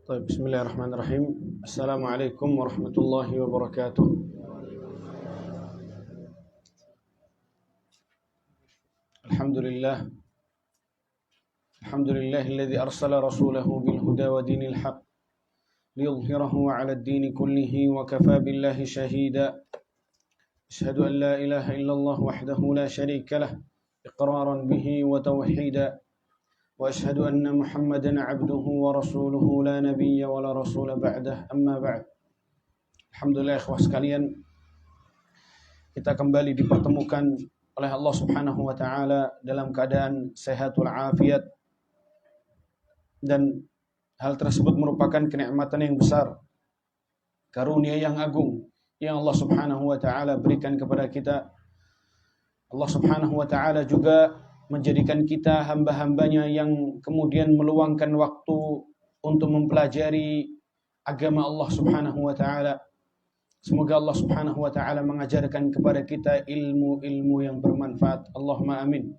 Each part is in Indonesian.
طيب بسم الله الرحمن الرحيم. السلام عليكم ورحمة الله وبركاته. الحمد لله الذي أرسل رسوله بالهدى ودين الحق ليظهره على الدين كله وكفى بالله شهيدا. أشهد أن لا إله إلا الله وحده لا شريك له إقرارا به وتوحيدا، وأشهد أن محمدا عبده ورسوله لا نبي ولا رسول بعده. أما بعد. Alhamdulillah ikhwah sekalian, kita kembali dipertemukan oleh Allah Subhanahu wa taala dalam keadaan sehat walafiat, dan hal tersebut merupakan kenikmatan yang besar, karunia yang agung yang Allah Subhanahu wa taala berikan kepada kita. Allah Subhanahu wa taala juga menjadikan kita hamba-hambanya yang kemudian meluangkan waktu untuk mempelajari agama Allah Subhanahu wa taala. Semoga Allah Subhanahu wa taala mengajarkan kepada kita ilmu-ilmu yang bermanfaat. Allahumma amin.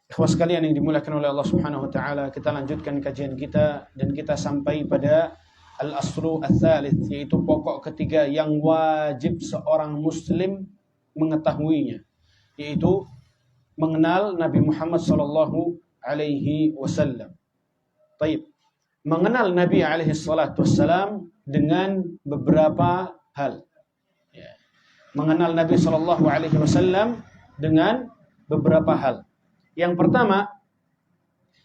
Ikhwah sekalian yang dimuliakan oleh Allah Subhanahu wa taala, kita lanjutkan kajian kita dan kita sampai pada al-aslu ats-tsalits, yaitu pokok ketiga yang wajib seorang muslim mengetahuinya, yaitu mengenal Nabi Muhammad sallallahu alaihi wasallam. Baik. Mengenal Nabi alaihi salatu wassalam dengan beberapa hal. Ya. Mengenal Nabi sallallahu alaihi wasallam dengan beberapa hal. Yang pertama,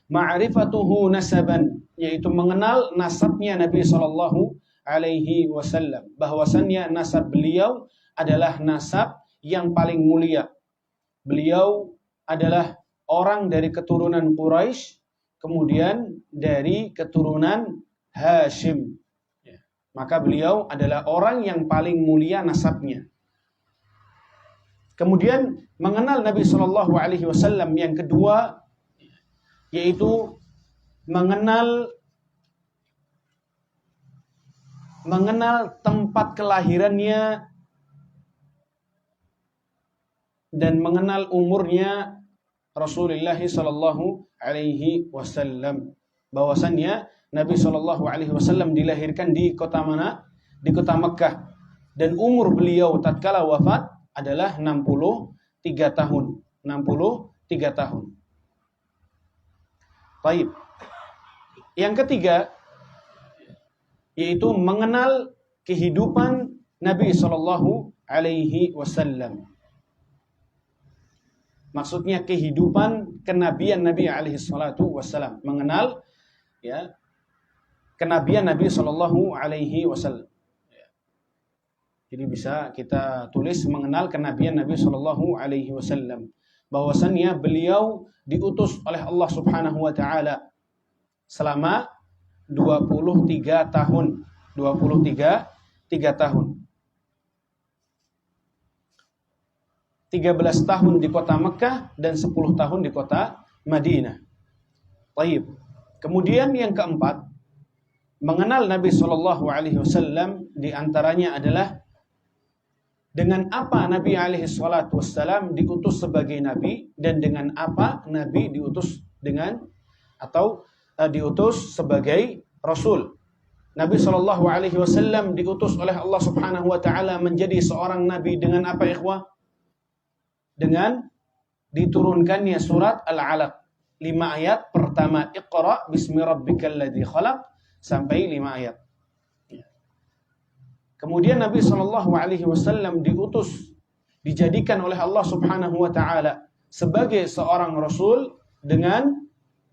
ma'rifatuhu nasaban, yaitu mengenal nasabnya Nabi sallallahu alaihi wasallam, bahwasannya nasab beliau adalah nasab yang paling mulia. Beliau adalah orang dari keturunan Quraisy, kemudian dari keturunan Hashim. Ya. Maka beliau adalah orang yang paling mulia nasabnya. Kemudian mengenal Nabi Shallallahu Alaihi Wasallam yang kedua, yaitu mengenal tempat kelahirannya dan mengenal umurnya Rasulullah sallallahu alaihi wasallam. Bahwasannya Nabi sallallahu alaihi wasallam dilahirkan di kota mana? Di kota Mekkah. Dan umur beliau tatkala wafat adalah 63 tahun. 63 tahun. Baik. Yang ketiga, yaitu mengenal kehidupan Nabi sallallahu alaihi wasallam. Maksudnya kehidupan kenabian Nabi alaihi salatu wassalam. Mengenal ya kenabian Nabi sallallahu alaihi wasallam. Jadi bisa kita tulis mengenal kenabian Nabi sallallahu alaihi wasallam. Bahwasannya beliau diutus oleh Allah Subhanahu wa taala selama 23 tahun. 23 tahun. 13 tahun di kota Mekkah dan 10 tahun di kota Madinah. Baik. Kemudian yang keempat, mengenal Nabi sallallahu alaihi wasallam di antaranya adalah dengan apa Nabi alaihi salatu wassalam diutus sebagai nabi, dan dengan apa Nabi diutus diutus sebagai rasul. Nabi sallallahu alaihi wasallam diutus oleh Allah Subhanahu wa taala menjadi seorang nabi dengan apa, ikhwah? Dengan diturunkannya surat Al-Alaq, 5 ayat pertama, Iqra bismi rabbikal ladzi khalaq, sampai 5 ayat. Kemudian Nabi sallallahu alaihi wasallam dijadikan oleh Allah Subhanahu wa taala sebagai seorang rasul dengan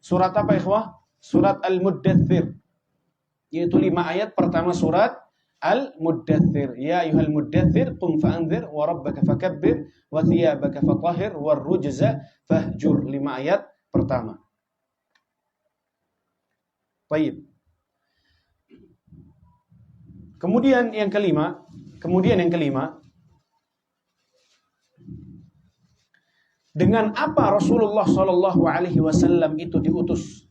surat apa, ikhwah? Surat Al-Muddatsir, yaitu 5 ayat pertama surat Al-Muddatsir. Ya ayyuhal muddatsir qum fa'anzir wa rabbaka fakabbir wa thiyabaka fatahhir war rujza fahjur. 5 ayat pertama. Baik. Kemudian yang kelima, dengan apa Rasulullah sallallahu alaihi wasallam itu diutus?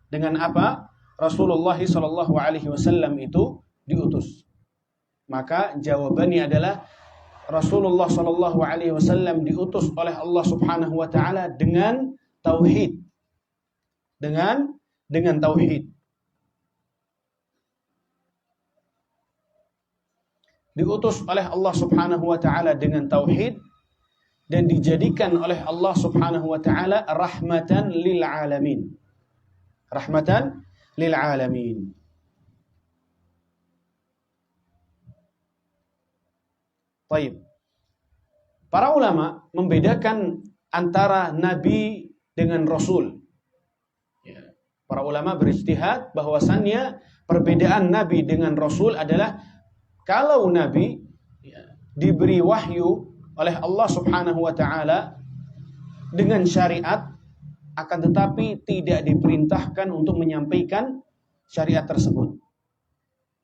Dengan apa Rasulullah sallallahu alaihi wasallam itu diutus? Maka jawabannya adalah Rasulullah sallallahu alaihi wasallam diutus oleh Allah Subhanahu wa taala dengan tauhid. Dengan tauhid. diutus oleh Allah Subhanahu wa taala dengan tauhid dan dijadikan oleh Allah Subhanahu wa taala rahmatan lil alamin. Rahmatan lil alamin. Baik. Para ulama membedakan antara nabi dengan rasul. Para ulama berijtihad bahwasannya perbedaan nabi dengan rasul adalah kalau nabi diberi wahyu oleh Allah Subhanahu wa taala dengan syariat, akan tetapi tidak diperintahkan untuk menyampaikan syariat tersebut.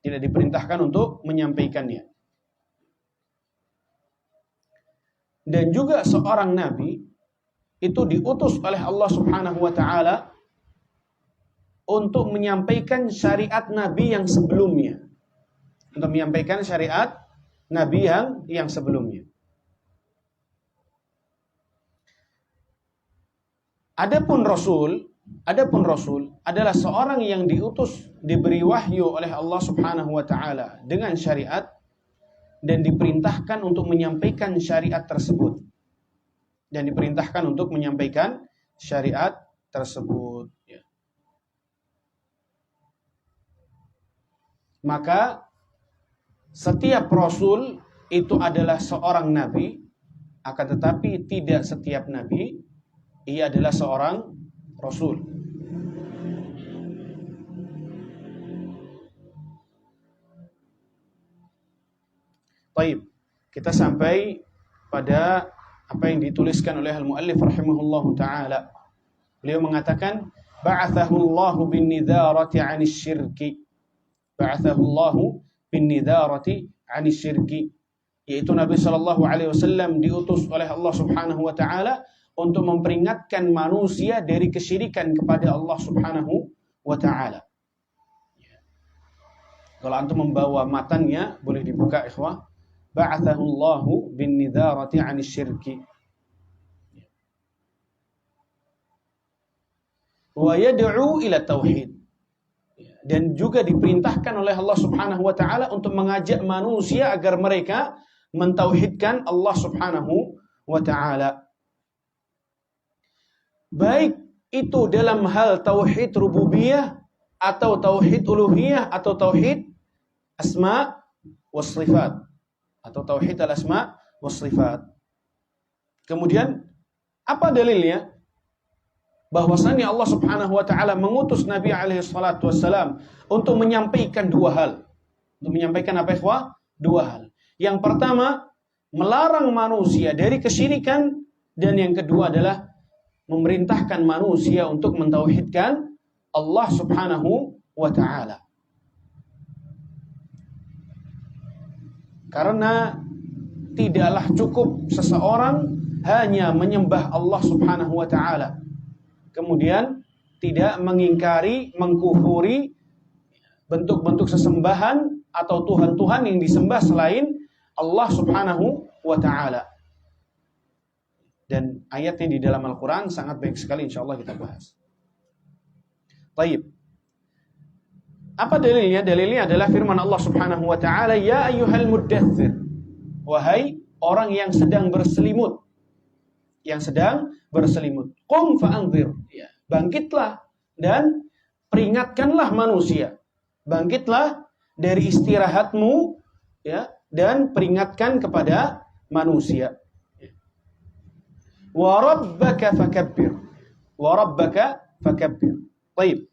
Tidak diperintahkan untuk menyampaikannya. Dan juga seorang nabi itu diutus oleh Allah Subhanahu wa taala untuk menyampaikan syariat nabi yang sebelumnya. Untuk menyampaikan syariat nabi yang sebelumnya. Adapun Rasul adalah seorang yang diutus, diberi wahyu oleh Allah Subhanahu wa taala dengan syariat dan diperintahkan untuk menyampaikan syariat tersebut. Dan diperintahkan untuk menyampaikan syariat tersebut. Maka setiap rasul itu adalah seorang nabi, akan tetapi tidak setiap nabi ia adalah seorang rasul. Baik, kita sampai pada apa yang dituliskan oleh al-muallif rahimahullahu taala. Beliau mengatakan ba'athahu Allahu bin-nidharati 'anis syirki. Ba'athahu Allahu bin-nidharati 'anis syirki. Yaitu Nabi sallallahu alaihi wasallam diutus oleh Allah Subhanahu wa taala untuk memperingatkan manusia dari kesyirikan kepada Allah Subhanahu wa taala. Kalau antum membawa matanya boleh dibuka ikhwah. Ba'athahu Allahu bin-nidharati 'anis syirki. Wa yad'u ila tauhid. Dan juga diperintahkan oleh Allah Subhanahu wa taala untuk mengajak manusia agar mereka mentauhidkan Allah Subhanahu wa taala. Baik itu dalam hal tauhid rububiyah atau tauhid uluhiyah atau tauhid asma was sifat atau tauhid al-asma was sifat. Kemudian apa dalilnya? Bahwasannya Allah Subhanahu wa taala mengutus Nabi alaihi salatu wassalam untuk menyampaikan dua hal. Untuk menyampaikan apa ikhwah? Dua hal. Yang pertama, melarang manusia dari kesyirikan, dan yang kedua adalah memerintahkan manusia untuk mentauhidkan Allah Subhanahu wa taala. Karena tidaklah cukup seseorang hanya menyembah Allah Subhanahu wa taala, kemudian tidak mengingkari, mengkufuri bentuk-bentuk sesembahan atau tuhan-tuhan yang disembah selain Allah Subhanahu wa taala. Dan ayatnya di dalam Al-Quran sangat baik sekali, insyaallah kita bahas. Baik. Apa dalilnya? Dalilnya adalah firman Allah Subhanahu wa taala, ya ayyuhal muddatsir. Wahai orang yang sedang berselimut. Yang sedang berselimut. Qum fa'anzir. Ya, bangkitlah dan peringatkanlah manusia. Bangkitlah dari istirahatmu, ya, dan peringatkan kepada manusia. Wa rabbaka fakabbir. Wa rabbaka fakabbir. Baik.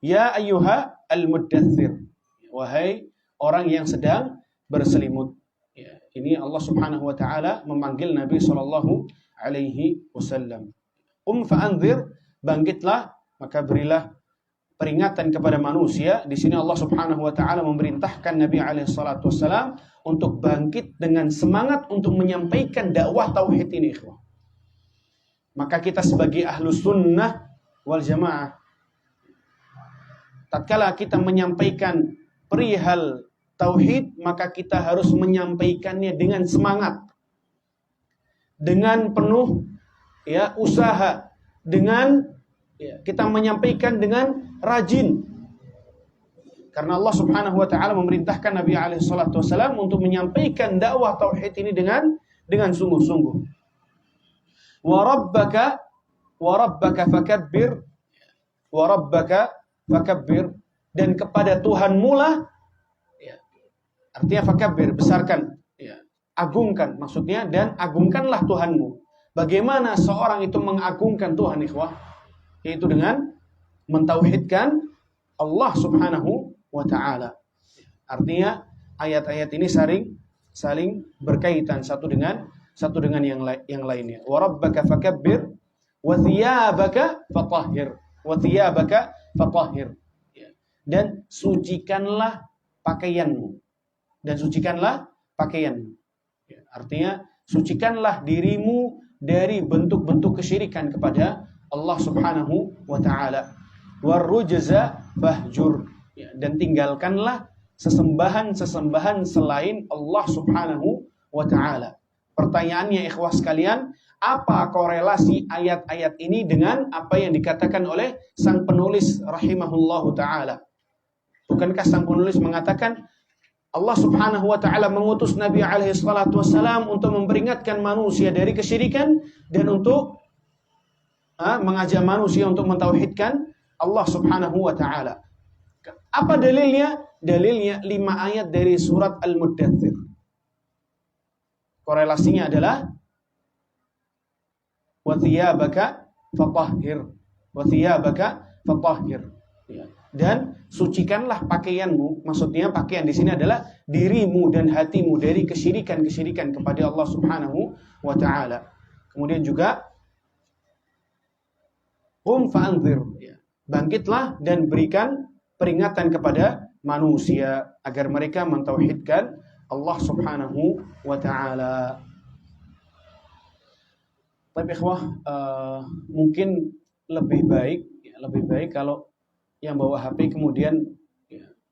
Ya ayyuha al-muddatsir. Wahai orang yang sedang berselimut. Ya, ini Allah Subhanahu wa taala memanggil Nabi sallallahu alaihi wasallam. Qum fa'anzir, bangkitlah, maka berilah peringatan kepada manusia. Di sini Allah Subhanahu wa taala memerintahkan Nabi alaihi salatu wasallam untuk bangkit dengan semangat untuk menyampaikan dakwah tauhid ini, ikhwah. Maka kita sebagai ahlus sunnah wal jamaah, tatkala kita menyampaikan perihal tauhid, maka kita harus menyampaikannya dengan semangat, dengan penuh ya usaha, dengan ya, kita menyampaikan dengan rajin. Karena Allah Subhanahu wa taala memerintahkan Nabi alaihi salatu wasallam untuk menyampaikan dakwah tauhid ini dengan sungguh-sungguh. Wa rabbaka fakabbir wa rabbaka fakabbir, dan kepada Tuhanmu lah, ya, artinya fakabbir, besarkan, ya, agungkan maksudnya, dan agungkanlah Tuhanmu. Bagaimana seorang itu mengagungkan Tuhan, ikhwah? Yaitu dengan mentauhidkan Allah Subhanahu wa taala. Artinya ayat-ayat ini saling berkaitan satu dengan yang lainnya. Wa rabbaka fakabbir wa thiyabaka fatahhir. Wa thiyabaka fatahhir. Dan sucikanlah pakaianmu. Dan sucikanlah pakaianmu. Artinya sucikanlah dirimu dari bentuk-bentuk kesyirikan kepada Allah Subhanahu wa taala. Warrujza fahjur, dan tinggalkanlah sesembahan-sesembahan selain Allah Subhanahu wa taala. Pertanyaannya, ikhwah sekalian, apa korelasi ayat-ayat ini dengan apa yang dikatakan oleh sang penulis rahimahullahu taala? Bukankah sang penulis mengatakan Allah Subhanahu wa taala mengutus Nabi alaihi salatu wasallam untuk memperingatkan manusia dari kesyirikan dan untuk mengajak manusia untuk mentauhidkan Allah Subhanahu wa taala. Apa dalilnya? Dalilnya 5 ayat dari surat Al-Muddathir. Korelasinya adalah wa thiyabaka fatahhir. Wa thiyabaka fatahhir. Dan sucikanlah pakaianmu. Maksudnya pakaian di sini adalah dirimu dan hatimu dari kesyirikan-kesyirikan kepada Allah Subhanahu wa taala. Kemudian juga qum fa'anzir, bangkitlah dan berikan peringatan kepada manusia agar mereka mentauhidkan Allah Subhanahu wa taala. Tapi ikhwah, mungkin lebih baik kalau yang bawa HP kemudian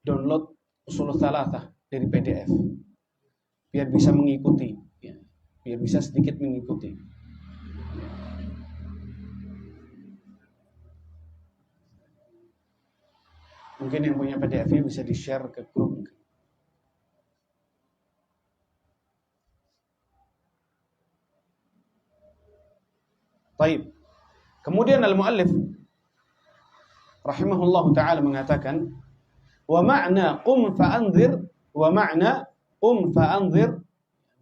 download Ushulul Tsalatsah dari PDF biar bisa mengikuti, biar bisa sedikit mengikuti. Mungkin yang punya PDF-nya bisa di-share ke grup. Baik. Kemudian al-muallif rahimahullahu taala mengatakan, wa ma'na qum fa'anzir, wa ma'na qum fa'anzir,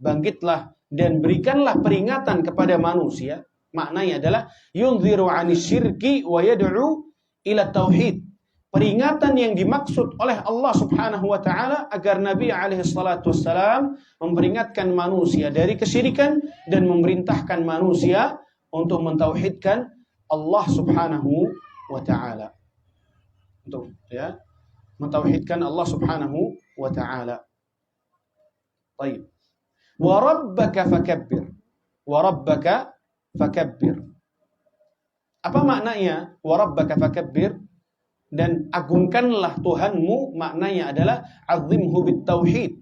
bangkitlah dan berikanlah peringatan kepada manusia. Maknanya adalah yunziru 'anis syirki wa yad'u ila tauhid. Peringatan yang dimaksud oleh Allah Subhanahu wa taala agar Nabi alaihi salatu wassalam memperingatkan manusia dari kesyirikan dan memerintahkan manusia untuk mentauhidkan Allah Subhanahu wa taala. Untuk mentauhidkan Allah Subhanahu wa taala. Baik. Wa rabbaka fakabbir. Wa rabbaka fakabbir. Apa maknanya wa rabbaka fakabbir? Dan agungkanlah Tuhanmu, maknanya adalah azimhu bitauhid.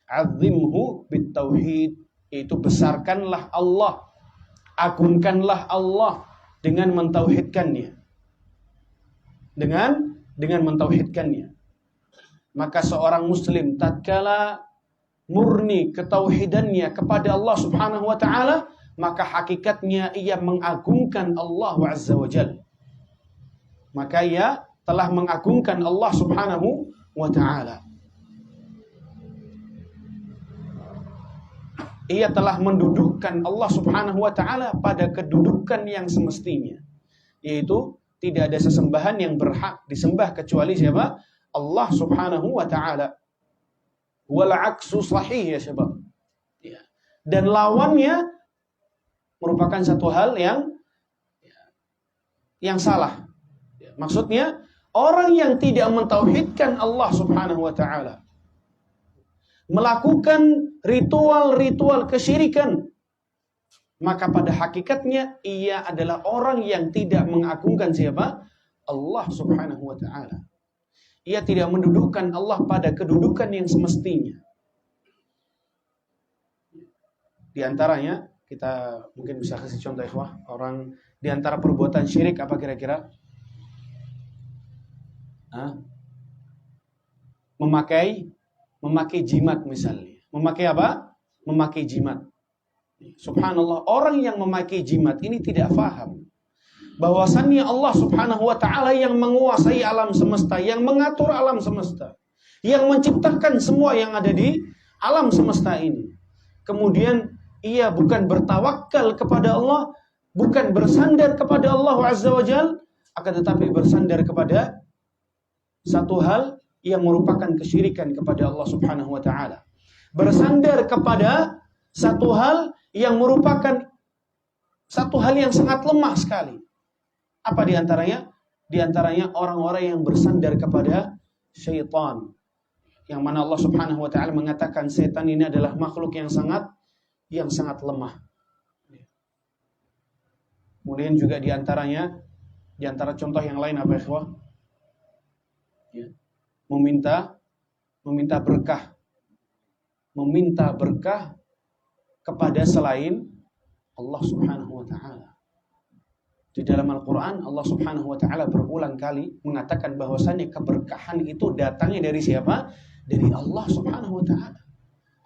Azimhu bitauhid, yaitu besarkanlah Allah, agungkanlah Allah dengan mentauhidkannya. Dengan mentauhidkannya. Maka seorang muslim tatkala murni ketauhidannya kepada Allah Subhanahu wa taala, maka hakikatnya ia mengagungkan Allah Azza wa Jalla. Maka ia telah mengagungkan Allah Subhanahu wa taala. Ia telah mendudukkan Allah Subhanahu wa taala pada kedudukan yang semestinya, yaitu tidak ada sesembahan yang berhak disembah kecuali siapa? Allah Subhanahu wa taala. Wal 'aksu sahih ya syabab. Dan lawannya merupakan satu hal yang salah. Maksudnya, orang yang tidak mentauhidkan Allah Subhanahu wa taala, melakukan ritual-ritual kesyirikan, maka pada hakikatnya ia adalah orang yang tidak mengagungkan siapa? Allah Subhanahu wa taala. Ia tidak mendudukkan Allah pada kedudukan yang semestinya. Di antaranya, kita mungkin bisa kasih contoh ikhwah, orang di antara perbuatan syirik apa kira-kira? memakai jimat misalnya. Memakai apa? Memakai jimat. Subhanallah, orang yang memakai jimat ini tidak faham bahwasannya Allah Subhanahu wa taala yang menguasai alam semesta, yang mengatur alam semesta, yang menciptakan semua yang ada di alam semesta ini. Kemudian ia bukan bertawakal kepada Allah, bukan bersandar kepada Allah Azza wa Jalla, akan tetapi bersandar kepada satu hal yang merupakan kesyirikan kepada Allah Subhanahu wa taala. Bersandar kepada satu hal yang merupakan satu hal yang sangat lemah sekali. Apa di antaranya? Di antaranya orang-orang yang bersandar kepada syaitan. Yang mana Allah Subhanahu wa taala mengatakan setan ini adalah makhluk yang sangat lemah. Kemudian juga di antara contoh yang lain apa ikhwah? Ya. Meminta berkah. Meminta berkah kepada selain Allah Subhanahu wa taala. Di dalam Al-Qur'an Allah Subhanahu wa taala berulang kali mengatakan bahwasannya keberkahan itu datangnya dari siapa? Dari Allah Subhanahu wa taala.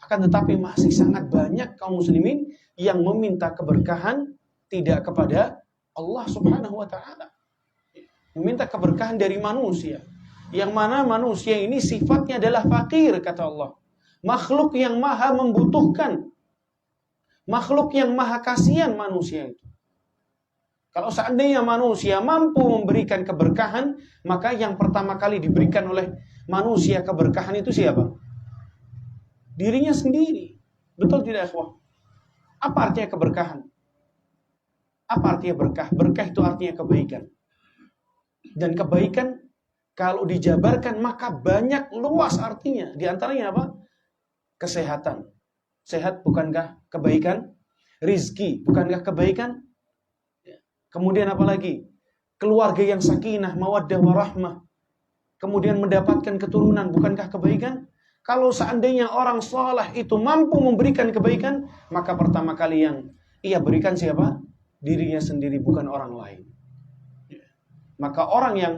Akan tetapi masih sangat banyak kaum muslimin yang meminta keberkahan tidak kepada Allah Subhanahu wa taala. Meminta keberkahan dari manusia. Yang mana manusia ini sifatnya adalah fakir kata Allah. Makhluk yang maha membutuhkan. Makhluk yang maha kasihan manusia itu. Kalau seandainya manusia mampu memberikan keberkahan, maka yang pertama kali diberikan oleh manusia keberkahan itu siapa? Dirinya sendiri. Betul tidak, ikhwah? Apa artinya keberkahan? Apa artinya berkah? Berkah itu artinya kebaikan. Dan kebaikan kalau dijabarkan maka banyak luas artinya. Di antaranya apa? Kesehatan. Sehat bukankah kebaikan? Rizki bukankah kebaikan? Kemudian apa lagi? Keluarga yang sakinah, mawaddah, warahmah. Kemudian mendapatkan keturunan, bukankah kebaikan? Kalau seandainya orang saleh itu mampu memberikan kebaikan, maka pertama kali yang ia berikan siapa? Dirinya sendiri, bukan orang lain. Maka orang yang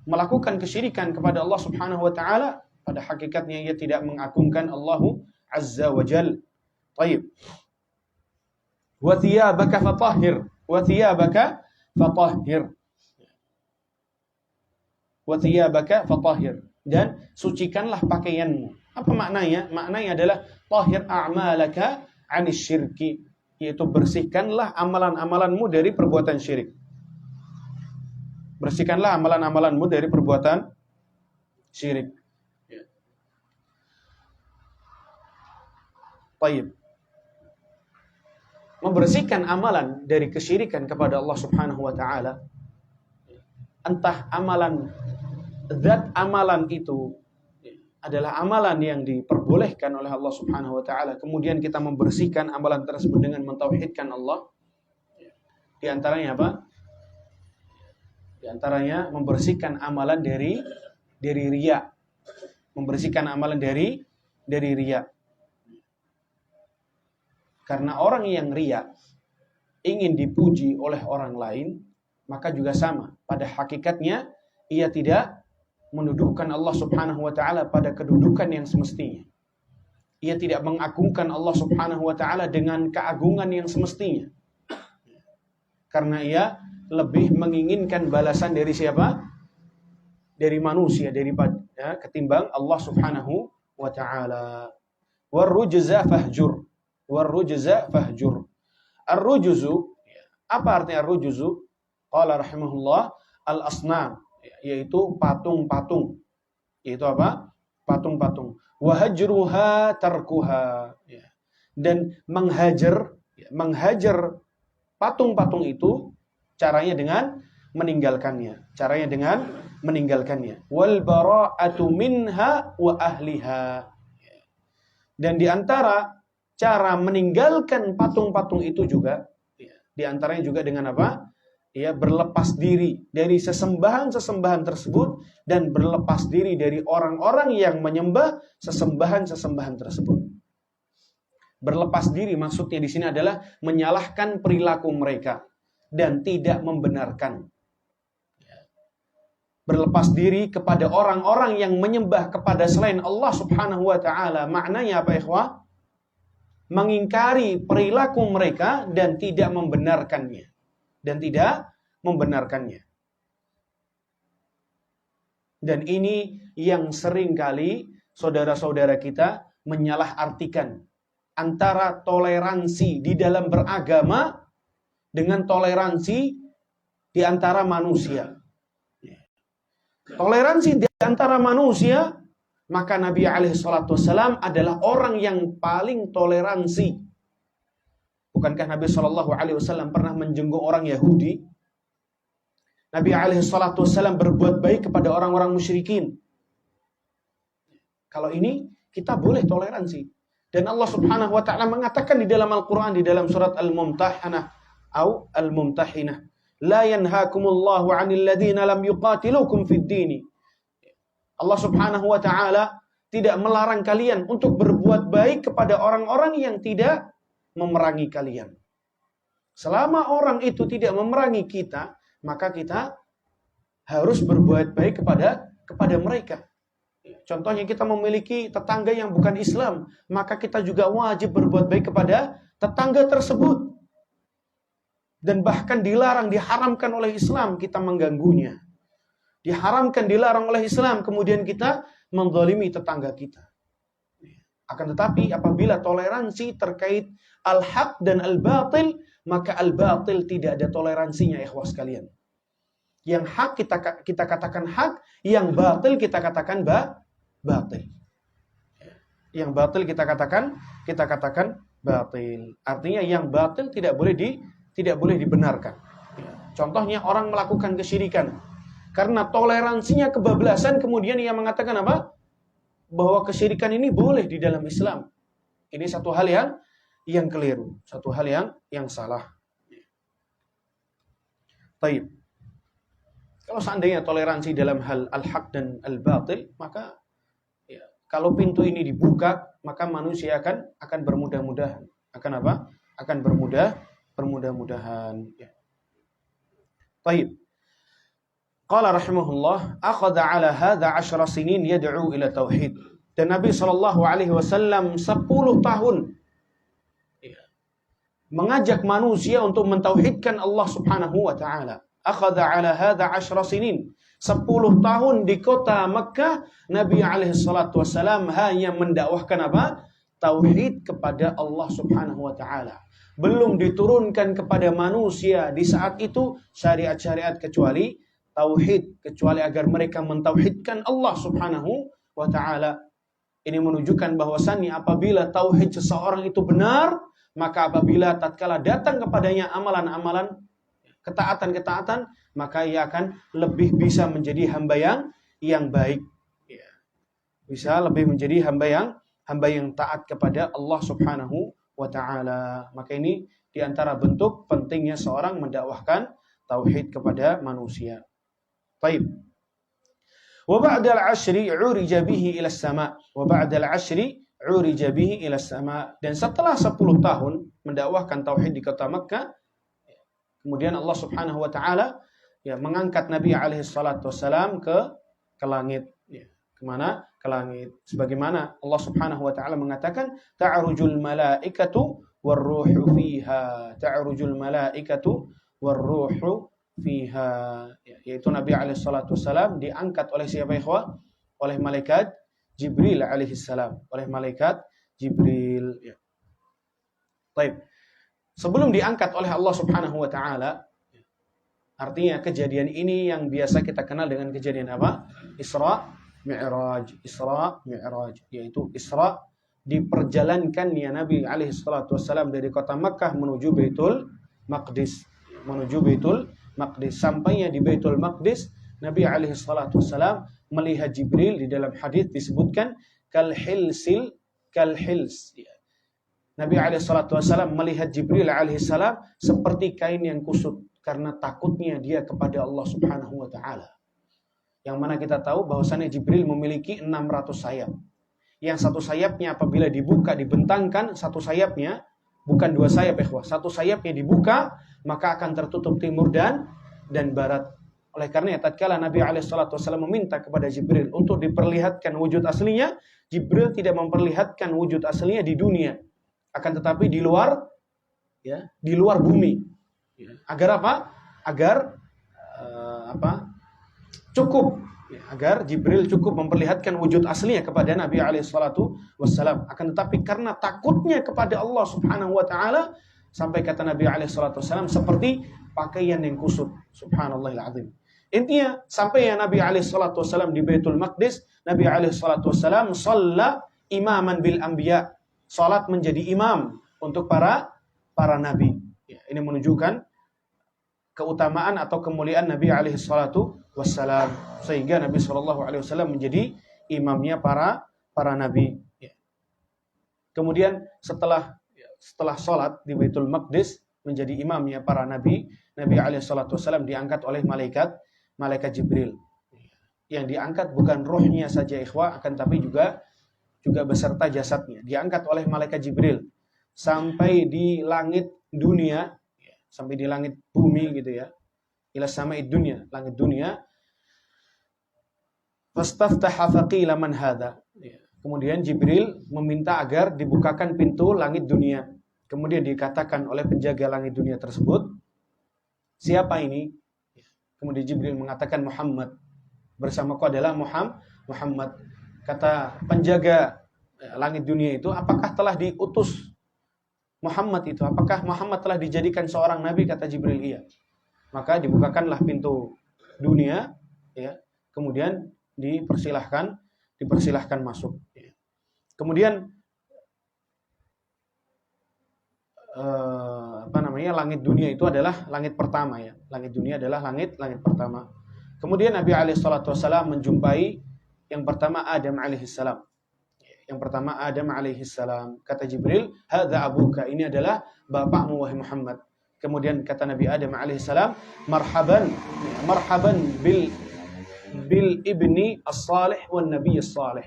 melakukan kesyirikan kepada Allah Subhanahu wa taala, pada hakikatnya ia tidak mengagungkan Allah Azza wa Jalla. Baik. Wa thiyabaka fatahhir. Wa thiyabaka fatahhir. Wa thiyabaka fatahhir. Dan sucikanlah pakaianmu. Apa maknanya? Maknanya adalah tahhir a'malaka 'anis syirki, yaitu bersihkanlah amalan-amalanmu dari perbuatan syirik. Bersihkanlah amalan-amalanmu dari perbuatan syirik. Baik. Membersihkan amalan dari kesyirikan kepada Allah Subhanahu wa taala, entah amalan zat amalan itu adalah amalan yang diperbolehkan oleh Allah Subhanahu wa taala, kemudian kita membersihkan amalan tersebut dengan mentauhidkan Allah. Di antaranya apa? Di antaranya membersihkan amalan dari riya. Membersihkan amalan dari riya. Karena orang yang riya ingin dipuji oleh orang lain, maka juga sama. Pada hakikatnya ia tidak mendudukkan Allah Subhanahu wa taala pada kedudukan yang semestinya. Ia tidak mengagungkan Allah Subhanahu wa taala dengan keagungan yang semestinya. Karena ia lebih menginginkan balasan dari siapa? Dari manusia daripada ketimbang Allah Subhanahu wa taala. Warrujza fahjur. Warrujza fahjur. Ar-rujzu, apa artinya ar-rujzu? Qala rahimahullah, al-asnam, yaitu patung-patung. Yaitu apa? Patung-patung. Wa hajruha tarkuha. Dan menghajar patung-patung itu caranya dengan meninggalkannya. Caranya dengan meninggalkannya. Wal bara'atu minha wa ahliha. Dan di antara cara meninggalkan patung-patung itu juga, di antaranya juga dengan apa? Ya, berlepas diri dari sesembahan-sesembahan tersebut dan berlepas diri dari orang-orang yang menyembah sesembahan-sesembahan tersebut. Berlepas diri maksudnya di sini adalah menyalahkan perilaku mereka dan tidak membenarkan. berlepas diri kepada orang-orang yang menyembah kepada selain Allah Subhanahu wa taala. Maknanya apa, ikhwah? Mengingkari perilaku mereka dan tidak membenarkannya. Dan ini yang sering kali saudara-saudara kita menyalahartikan antara toleransi di dalam beragama dengan toleransi di antara manusia. Toleransi di antara manusia, maka Nabi SAW adalah orang yang paling toleransi. Bukankah Nabi SAW pernah menjenguk orang Yahudi? Nabi SAW berbuat baik kepada orang-orang musyrikin. Kalau ini kita boleh toleransi. Dan Allah Subhanahu wa taala mengatakan di dalam Al-Qur'an, di dalam surat Al-Mumtahanah atau Al-Mumtahinah, la yanhaakumullahu 'anil ladzina lam yuqatilukum fid din. Allah Subhanahu wa taala tidak melarang kalian untuk berbuat baik kepada orang-orang yang tidak memerangi kalian. Selama orang itu tidak memerangi kita, maka kita harus berbuat baik kepada mereka. Contohnya kita memiliki tetangga yang bukan Islam, maka kita juga wajib berbuat baik kepada tetangga tersebut. Dan bahkan dilarang, diharamkan oleh Islam kita mengganggunya. Diharamkan, dilarang oleh Islam, kemudian kita menzalimi tetangga kita. Akan tetapi apabila toleransi terkait al-haq dan al-batil, maka al-batil tidak ada toleransinya, ikhwah sekalian. Yang hak kita katakan hak, yang batil kita katakan batil. Yang batil kita katakan batil. Artinya yang batil tidak boleh dibenarkan. Contohnya orang melakukan kesyirikan. Karena toleransinya kebablasan, kemudian ia mengatakan apa? Bahwa kesyirikan ini boleh di dalam Islam. Ini satu hal yang keliru, satu hal yang salah. Baik. Kalau seandainya toleransi dalam hal al-haq dan al-batil, maka ya, kalau pintu ini dibuka, maka manusia akan bermudah-mudahan. Akan apa? Akan bermudah-mudahan. Ya. Baik. Qala rahimahullah, akhadha ala hadha 10 sinin yad'u ila tauhid. Dan Nabi SAW 10 tahun mengajak manusia untuk mentauhidkan Allah Subhanahu wa taala. Akhadha ala hadha 10 sinin. 10 tahun di kota Makkah, Nabi SAW hanya mendakwahkan apa? Tauhid kepada Allah Subhanahu wa taala. Belum diturunkan kepada manusia di saat itu syariat-syariat kecuali tauhid, kecuali agar mereka mentauhidkan Allah Subhanahu wa taala. Ini menunjukkan bahwasannya apabila tauhid seseorang itu benar, maka apabila tatkala datang kepadanya amalan-amalan, ketaatan-ketaatan, maka ia akan lebih bisa menjadi hamba yang baik. Ya. Bisa lebih menjadi hamba yang taat kepada Allah Subhanahu wa taala. Maka ini di antara bentuk pentingnya seorang mendakwahkan tauhid kepada manusia. Baik. Wa ba'da al-'ashri 'urija bihi ila as-sama'. Wa ba'da al-'ashri 'urija bihi ila as-sama'. Dan setelah 10 tahun mendakwahkan tauhid di kota Makkah, kemudian Allah Subhanahu wa taala mengangkat Nabi alaihi salatu wasalam ke langit. Ya. Kemana? Ke langit. Sebagaimana Allah Subhanahu wa taala mengatakan, ta'rujul malaikatu war-ruhu fiha. Ta'rujul malaikatu war-ruhu fiha. Yaitu Nabi alaihi salatu wasalam diangkat oleh siapa, ikhwah? Oleh malaikat Jibril alaihi salam. Oleh malaikat Jibril. Ya. Baik. Sebelum diangkat oleh Allah Subhanahu wa taala, artinya kejadian ini yang biasa kita kenal dengan kejadian apa? Isra Mi'raj. Isra Mi'raj, yaitu Isra diperjalankannya Nabi alaihi salatu wasallam dari kota Makkah menuju Baitul Maqdis. Menuju Baitul Maqdis. Sampainya di Baitul Maqdis, Nabi alaihi salatu wasallam melihat Jibril. Di dalam hadis disebutkan kalhils. Nabi SAW melihat Jibril alaihissalam seperti kain yang kusut karena takutnya dia kepada Allah Subhanahu wa taala. Yang mana kita tahu bahwasannya Jibril memiliki 600 sayap. Yang satu sayapnya apabila dibuka, dibentangkan satu sayapnya, bukan 2 sayap, ikhwah. Satu sayapnya dibuka, maka akan tertutup timur dan barat. Oleh karena tatkala Nabi SAW meminta kepada Jibril untuk diperlihatkan wujud aslinya, Jibril tidak memperlihatkan wujud aslinya di dunia, akan tetapi di luar, ya, di luar bumi. Agar apa? Agar cukup, ya, agar Jibril cukup memperlihatkan wujud aslinya kepada Nabi SAW. Akan tetapi karena takutnya kepada Allah Subhanahu Wa Taala, sampai kata Nabi SAW seperti pakaian yang kusut. Subhanallahil azim. Intinya sampai ya Nabi SAW di Baitul Maqdis, Nabi SAW shalla imaman bil anbiya, salat menjadi imam untuk para nabi. Ya, ini menunjukkan keutamaan atau kemuliaan Nabi SAW, sehingga Nabi SAW menjadi imamnya para nabi. Ya. Kemudian setelah salat di Baitul Maqdis menjadi imamnya para nabi, Nabi SAW diangkat oleh malaikat Jibril. Yang diangkat bukan rohnya saja ikhwah, akan tapi juga beserta jasadnya. Diangkat oleh malaikat Jibril sampai di langit dunia, sampai di langit bumi gitu ya. Ila sama'id dunya, langit dunia. Fastaftaha faqila man hadha. Kemudian Jibril meminta agar dibukakan pintu langit dunia. Kemudian dikatakan oleh penjaga langit dunia tersebut, siapa ini? Kemudian Jibril mengatakan Muhammad. Bersamaku adalah Muhammad. Kata penjaga langit dunia itu, apakah telah diutus Muhammad itu? Apakah Muhammad telah dijadikan seorang nabi? Kata Jibril, iya. Maka dibukakanlah pintu dunia, ya. Kemudian dipersilahkan masuk. Ya. Kemudian langit dunia itu adalah langit pertama, ya. Langit dunia adalah langit pertama. Kemudian Nabi SAW menjumpai yang pertama Adam alaihissalam. Yang pertama Adam alaihissalam. Kata Jibril, hadza abuka, ini adalah bapakmu wahai Muhammad. Kemudian kata Nabi Adam alaihissalam, marhaban bil ibni as-salih wan nabiy as-salih.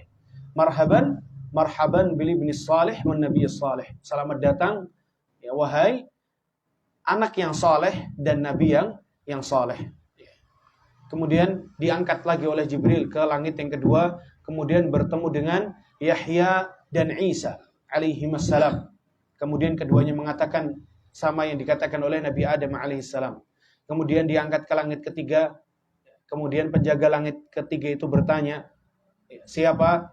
Marhaban bil ibni as-salih wan nabiy as-salih. Selamat datang, ya, wahai anak yang saleh dan nabi yang saleh. Kemudian diangkat lagi oleh Jibril ke langit yang kedua, kemudian bertemu dengan Yahya dan Isa alaihimassalam. Kemudian keduanya mengatakan sama yang dikatakan oleh Nabi Adam alaihissalam. Kemudian diangkat ke langit ketiga. Kemudian penjaga langit ketiga itu bertanya, siapa?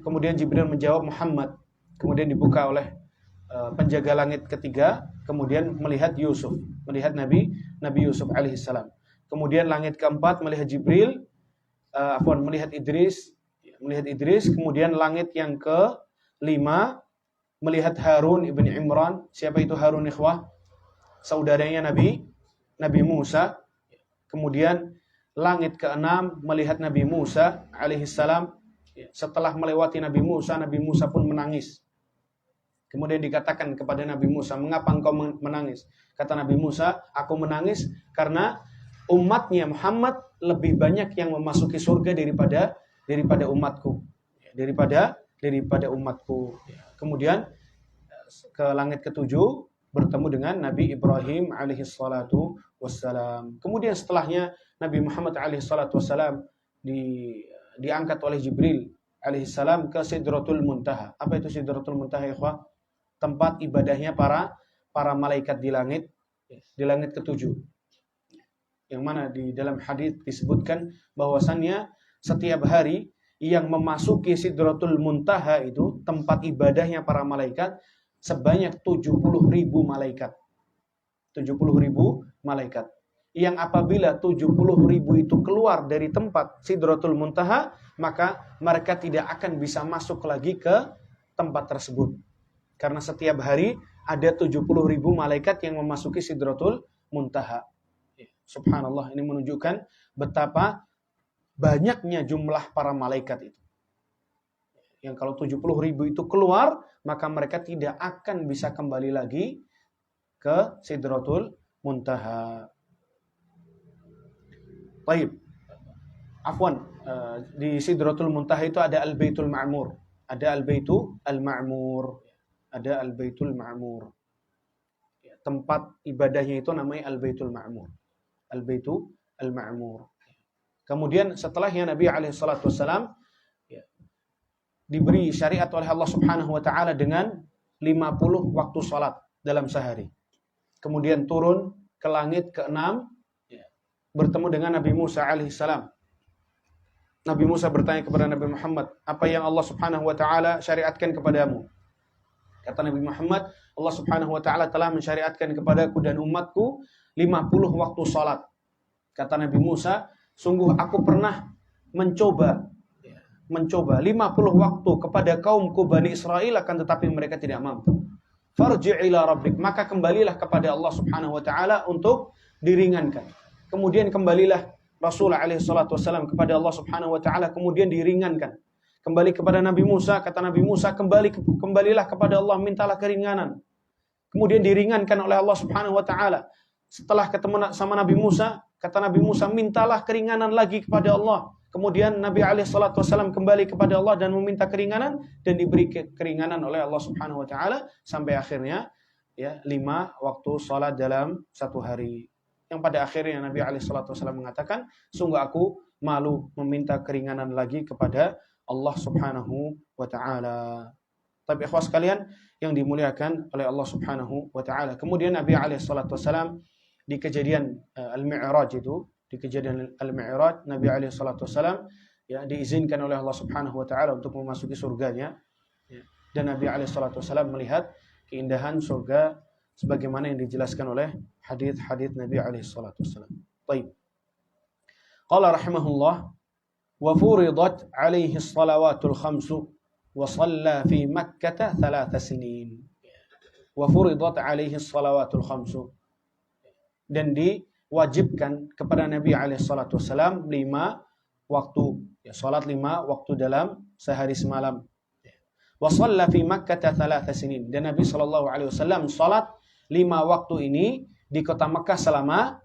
Kemudian Jibril menjawab Muhammad. Kemudian dibuka oleh penjaga langit ketiga, kemudian melihat Nabi Yusuf alaihissalam. Kemudian langit keempat melihat Jibril, melihat Idris. Kemudian langit yang kelima melihat Harun ibn Imran. Siapa itu Harun ikhwah? Saudaranya Nabi Musa. Kemudian langit keenam melihat Nabi Musa alaihissalam. Setelah melewati Nabi Musa pun menangis. Kemudian dikatakan kepada Nabi Musa, mengapa engkau menangis? Kata Nabi Musa, aku menangis karena umatnya Muhammad lebih banyak yang memasuki surga daripada umatku. Daripada umatku. Kemudian ke langit ketujuh bertemu dengan Nabi Ibrahim alaihissalatu wassalam. Kemudian setelahnya Nabi Muhammad alaihissalatu wassalam diangkat oleh Jibril alaihissalam ke Sidratul Muntaha. Apa itu Sidratul Muntaha, ikhwah? Tempat ibadahnya para malaikat di langit ketujuh. Yang mana di dalam hadis disebutkan bahwasannya setiap hari yang memasuki Sidratul Muntaha itu tempat ibadahnya para malaikat sebanyak 70.000 malaikat. 70.000 malaikat. Yang apabila 70.000 itu keluar dari tempat Sidratul Muntaha, maka mereka tidak akan bisa masuk lagi ke tempat tersebut. Karena setiap hari ada 70.000 malaikat yang memasuki Sidratul Muntaha. Subhanallah, ini menunjukkan betapa banyaknya jumlah para malaikat itu. Yang kalau 70.000 itu keluar, maka mereka tidak akan bisa kembali lagi ke Sidratul Muntaha. Baik. Afwan, di Sidratul Muntaha itu ada Al-Baitul Ma'mur. Ada Al-Baitul Ma'mur. Ada Al-Baitul Ma'mur. Tempat ibadahnya itu namanya Al-Baitul Ma'mur. Al-Baitul Al-Ma'mur. Kemudian setelahnya Nabi alaihi salatu wasallam diberi syariat oleh Allah Subhanahu wa taala dengan 50 waktu salat dalam sehari. Kemudian turun ke langit ke-6 bertemu dengan Nabi Musa alaihi salam. Nabi Musa bertanya kepada Nabi Muhammad, "Apa yang Allah Subhanahu wa taala syariatkan kepadamu?" Kata Nabi Muhammad, "Allah Subhanahu wa taala telah mensyariatkan kepadaku dan umatku 50 waktu salat." Kata Nabi Musa, "Sungguh aku pernah mencoba 50 waktu kepada kaumku Bani Israel, akan tetapi mereka tidak mampu. Farji' ila rabbik, maka kembalilah kepada Allah Subhanahu wa taala untuk diringankan." Kemudian kembalilah Rasulullah alaihi salatu wasallam kepada Allah Subhanahu wa taala, kemudian diringankan. Kembali kepada Nabi Musa, kata Nabi Musa, kembalilah kepada Allah, mintalah keringanan. Kemudian diringankan oleh Allah Subhanahu wa taala. Setelah ketemu sama Nabi Musa, kata Nabi Musa, mintalah keringanan lagi kepada Allah. Kemudian Nabi alaihi salatu wasallam kembali kepada Allah dan meminta keringanan, dan diberi keringanan oleh Allah Subhanahu wa taala sampai akhirnya 5 waktu salat dalam satu hari. Yang pada akhirnya Nabi alaihi salatu wasallam mengatakan, "Sungguh aku malu meminta keringanan lagi kepada Allah Subhanahu wa taala." Tapi ikhwas sekalian yang dimuliakan oleh Allah Subhanahu wa taala. Kemudian Nabi alaihi salatu wasallam di kejadian Al-Mi'raj itu, di kejadian Al-Mi'raj, Nabi alaihi salatu wasallam diizinkan oleh Allah Subhanahu wa taala untuk memasuki surganya. Dan Nabi alaihi salatu wasallam melihat keindahan surga sebagaimana yang dijelaskan oleh hadis-hadis Nabi alaihi salatu wasallam. Baik. Qala rahimahullah, wa furidat alaihi as-salawatul khamsu wa shalla fi Makkah 3 sinin. Wa furidat alaihi as-salawatul khamsu, dan diwajibkan kepada Nabi alaihi salatu wasallam 5 waktu, salat 5 waktu dalam sehari semalam. Wa shalla fi Makkah 3 sinin, dan Nabi sallallahu alaihi wasallam salat 5 waktu ini di kota Mekah selama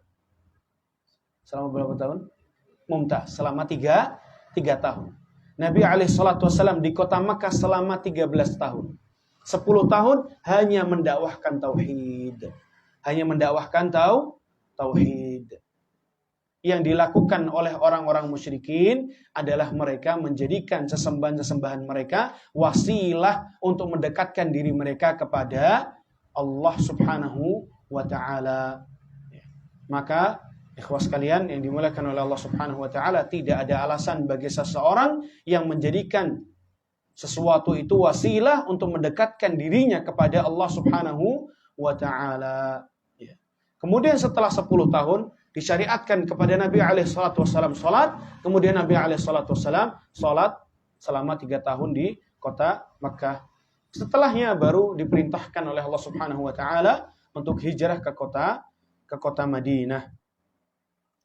berapa tahun? Mumtaz, selama 3 tahun. Nabi alaihi salatu wasallam di kota Mekah selama 13 tahun. 10 tahun hanya mendakwahkan tauhid. Hanya mendakwahkan tauhid. Yang dilakukan oleh orang-orang musyrikin adalah mereka menjadikan sesembahan-sesembahan mereka wasilah untuk mendekatkan diri mereka kepada Allah Subhanahu wa taala. Maka ikhwas sekalian yang dimuliakan oleh Allah Subhanahu wa taala, tidak ada alasan bagi seseorang yang menjadikan sesuatu itu wasilah untuk mendekatkan dirinya kepada Allah Subhanahu wa taala. Kemudian setelah 10 tahun disyariatkan kepada Nabi alaihi salatu wasallam salat, kemudian Nabi alaihi salatu wasallam salat selama 3 tahun di kota Makkah. Setelahnya baru diperintahkan oleh Allah Subhanahu wa taala untuk hijrah ke kota Madinah.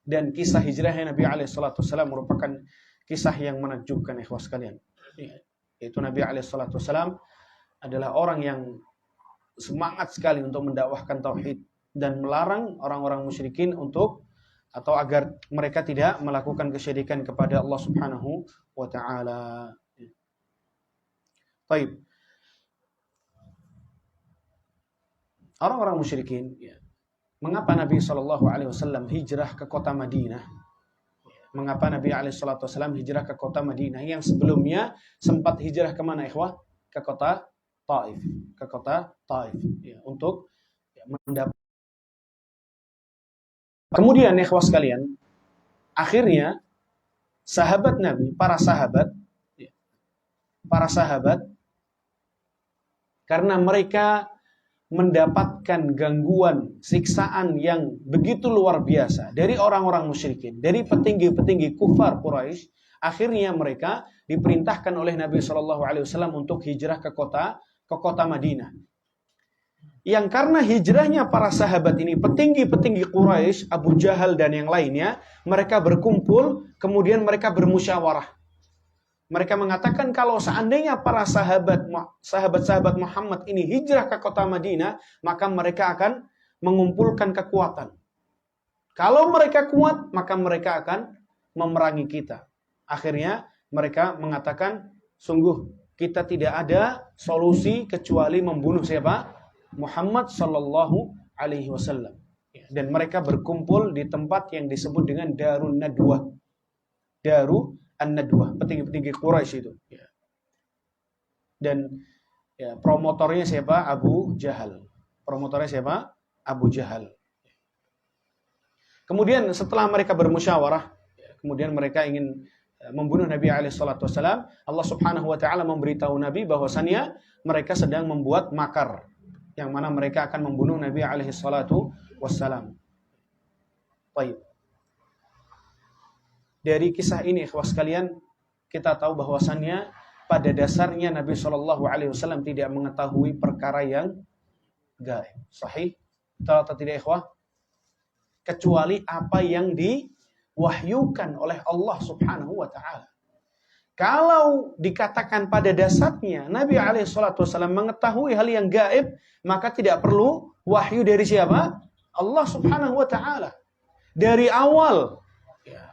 Dan kisah hijrahnya Nabi alaihi salatu wasallam merupakan kisah yang menakjubkan ikhwas sekalian. Yaitu Nabi alaihi salatu wasallam adalah orang yang semangat sekali untuk mendakwahkan tauhid dan melarang orang-orang musyrikin atau agar mereka tidak melakukan kesyirikan kepada Allah Subhanahu wa taala. Baik. Orang-orang musyrikin, mengapa Nabi sallallahu alaihi wasallam hijrah ke kota Madinah? Mengapa Nabi alaihi salatu wasallam hijrah ke kota Madinah yang sebelumnya sempat hijrah ke mana ikhwah? Ke kota Taif, untuk mendapat. Kemudian ikhwah sekalian, akhirnya sahabat Nabi, para sahabat karena mereka mendapatkan gangguan, siksaan yang begitu luar biasa dari orang-orang musyrikin, dari petinggi-petinggi kufar Quraisy, akhirnya mereka diperintahkan oleh Nabi Shallallahu Alaihi Wasallam untuk hijrah ke kota Madinah. Yang karena hijrahnya para sahabat ini, petinggi-petinggi Quraisy, Abu Jahal dan yang lainnya, mereka berkumpul, kemudian mereka bermusyawarah. Mereka mengatakan kalau seandainya para sahabat-sahabat Muhammad ini hijrah ke kota Madinah, maka mereka akan mengumpulkan kekuatan. Kalau mereka kuat, maka mereka akan memerangi kita. Akhirnya mereka mengatakan, sungguh kita tidak ada solusi kecuali membunuh siapa? Muhammad sallallahu alaihi wasallam. Dan mereka berkumpul di tempat yang disebut dengan Darun Nadwah. Daru An-Nadwah, petinggi-petinggi Quraisy itu. Dan promotornya siapa? Abu Jahal. Promotornya siapa? Abu Jahal. Kemudian setelah mereka bermusyawarah, kemudian mereka ingin membunuh Nabi SAW. Allah Subhanahu wa taala memberitahu Nabi bahwasannya mereka sedang membuat makar yang mana mereka akan membunuh Nabi SAW. Baik. Dari kisah ini ikhwah sekalian, kita tahu bahwasannya pada dasarnya Nabi SAW tidak mengetahui perkara yang gaib. Sahih? Betul atau tidak ikhwah? Kecuali apa yang diwahyukan oleh Allah Subhanahu wa taala. Kalau dikatakan pada dasarnya Nabi SAW mengetahui hal yang gaib, maka tidak perlu wahyu dari siapa? Allah Subhanahu wa taala. Dari awal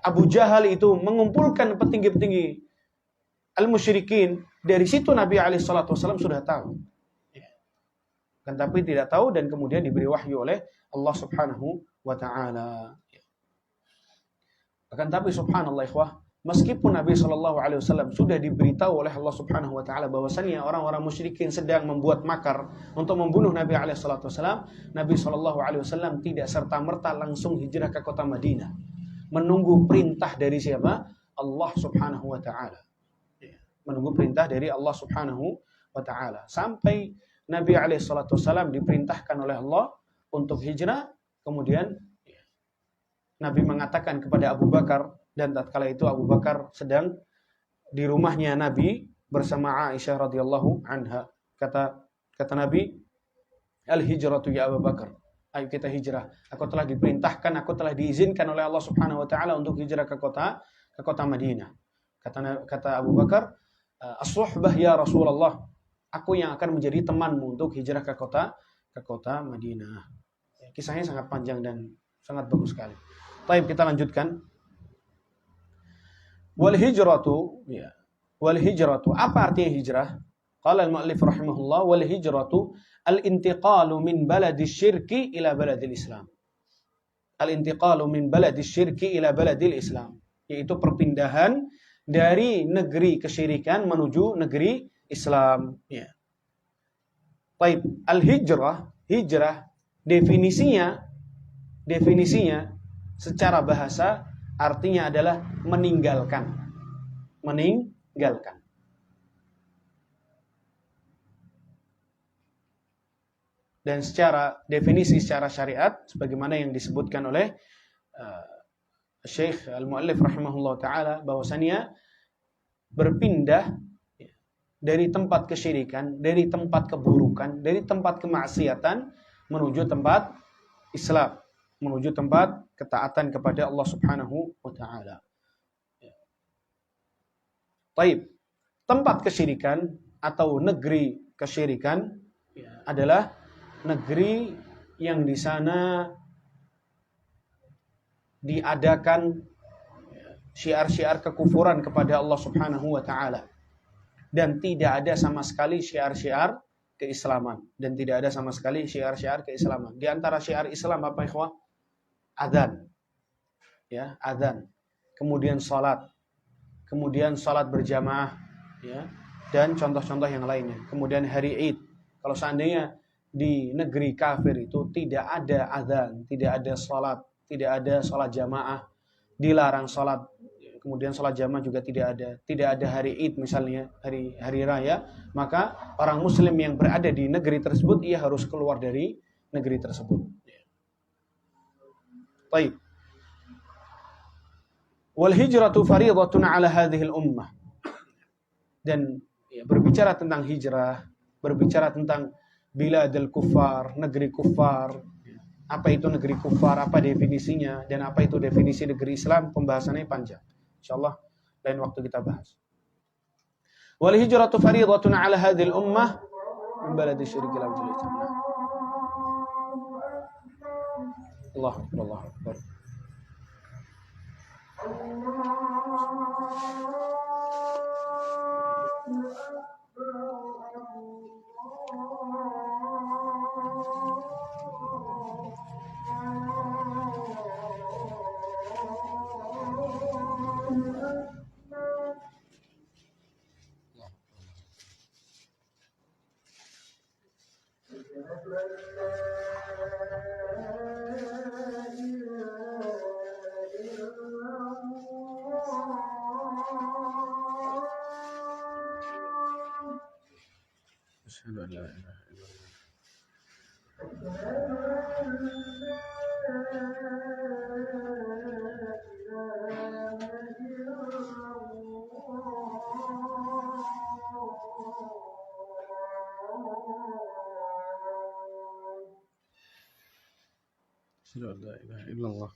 Abu Jahal itu mengumpulkan petinggi-petinggi al-musyrikin, dari situ Nabi SAW sudah tahu. Kan tapi tidak tahu dan kemudian diberi wahyu oleh Allah Subhanahu wa taala. Akan tapi subhanallah ikhwah, meskipun Nabi SAW sudah diberitahu oleh Allah Subhanahu wa taala bahwasannya orang-orang musyrikin sedang membuat makar untuk membunuh Nabi SAW, Nabi SAW tidak serta-merta langsung hijrah ke kota Madinah. Menunggu perintah dari siapa? Allah Subhanahu wa taala. Menunggu perintah dari Allah Subhanahu wa taala. Sampai Nabi SAW diperintahkan oleh Allah untuk hijrah, kemudian Nabi mengatakan kepada Abu Bakar, dan tatkala itu Abu Bakar sedang di rumahnya Nabi bersama Aisyah radhiyallahu anha. Kata Nabi, "Al-hijratu ya Abu Bakar." Ayo kita hijrah. Aku telah diperintahkan, aku telah diizinkan oleh Allah Subhanahu wa taala untuk hijrah ke kota Madinah. Kata Abu Bakar, "As-suhbah ya Rasulullah." Aku yang akan menjadi temanmu untuk hijrah ke kota Madinah. Kisahnya sangat panjang dan sangat bagus sekali. Baik, kita lanjutkan. Wal hijratu, wal hijratu. Apa artinya hijrah? Qala al-mu'allif rahimahullah, wal hijratu al-intiqalu min baladil syirki ila baladil Islam. Al-intiqalu min baladil syirki ila baladil Islam, yaitu perpindahan dari negeri kesyirikan menuju negeri Islam. Baik, al-hijrah, hijrah definisinya secara bahasa artinya adalah meninggalkan. Meninggalkan. Dan secara definisi secara syariat sebagaimana yang disebutkan oleh Syekh Al-Mu'allif rahimahullah taala bahwasanya berpindah dari tempat kesyirikan, dari tempat keburukan, dari tempat kemaksiatan menuju tempat Islam, menuju tempat ketaatan kepada Allah Subhanahu wa taala. Baik, tempat kesyirikan atau negeri kesyirikan adalah negeri yang di sana diadakan syiar-syiar kekufuran kepada Allah Subhanahu wa taala dan tidak ada sama sekali syiar-syiar keislaman dan tidak ada sama sekali syiar-syiar keislaman. Di antara syiar Islam apa ikhwah? Adzan. Ya, adzan. Kemudian salat. Kemudian salat berjamaah, ya, dan contoh-contoh yang lainnya. Kemudian hari Id. Kalau seandainya di negeri kafir itu tidak ada adzan, tidak ada salat, tidak ada salat jamaah, dilarang salat, kemudian salat jamaah juga tidak ada hari Id misalnya, hari raya, maka orang muslim yang berada di negeri tersebut ia harus keluar dari negeri tersebut. Baik. Wal hijratu fariidatun 'ala hadhil ummah. Dan berbicara tentang hijrah, berbicara tentang biladul kufar, negeri kufar. Apa itu negeri kufar, apa definisinya, dan apa itu definisi negeri Islam, pembahasannya panjang. Insyaallah lain waktu kita bahas. Wal hijratu fariidatun 'ala hadhil ummah min baladi syirki ila baladil Islam. Allahu akbar, Allahu akbar. أشهد أن لا إله إلا الله. أشهد أن لا إله إلا الله.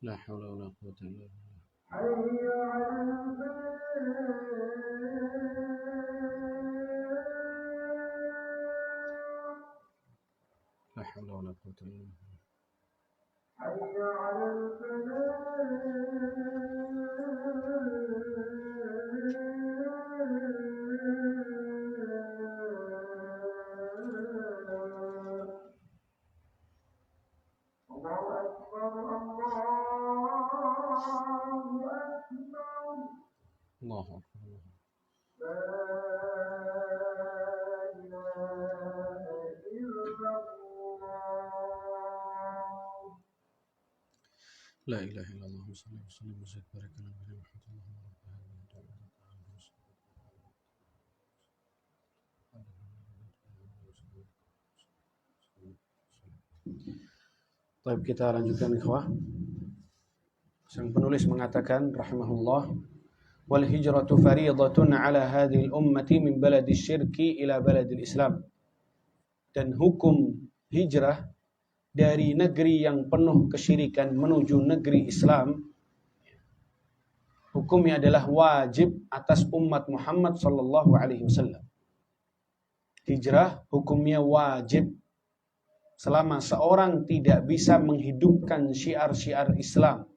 لا حول ولا قوة إلا بالله. لا حول ولا قوة إلا بالله. الله أكبر. لا إله إلا الله صلى الله عليه وسلم وزيد بارك الله عليه ورحمة الله وبركاته. Baik, kita lanjutkan ikhwah. Sang penulis mengatakan rahimahullah, wal hijratu fariidatun ala hadhil ummati min baladil syirki ila baladil islam. Dan hukum hijrah dari negeri yang penuh kesyirikan menuju negeri Islam, hukumnya adalah wajib atas umat Muhammad sallallahu alaihi wasallam. Hijrah hukumnya wajib selama seorang tidak bisa menghidupkan syiar-syiar Islam.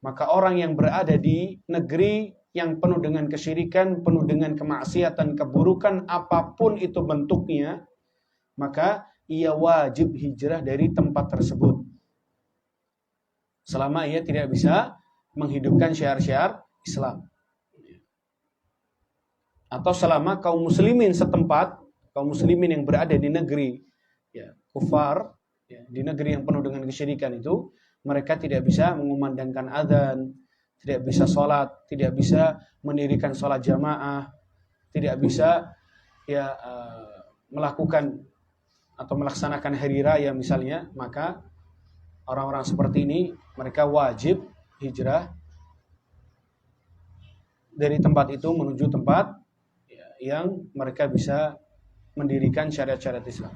Maka orang yang berada di negeri yang penuh dengan kesyirikan, penuh dengan kemaksiatan, keburukan, apapun itu bentuknya, maka ia wajib hijrah dari tempat tersebut. Selama ia tidak bisa menghidupkan syiar-syiar Islam. Atau selama kaum muslimin setempat, kaum muslimin yang berada di negeri kufar, di negeri yang penuh dengan kesyirikan itu, mereka tidak bisa mengumandangkan azan, tidak bisa sholat, tidak bisa mendirikan sholat jamaah, tidak bisa melakukan atau melaksanakan hari raya misalnya, maka orang-orang seperti ini mereka wajib hijrah dari tempat itu menuju tempat yang mereka bisa mendirikan syariat-syariat Islam.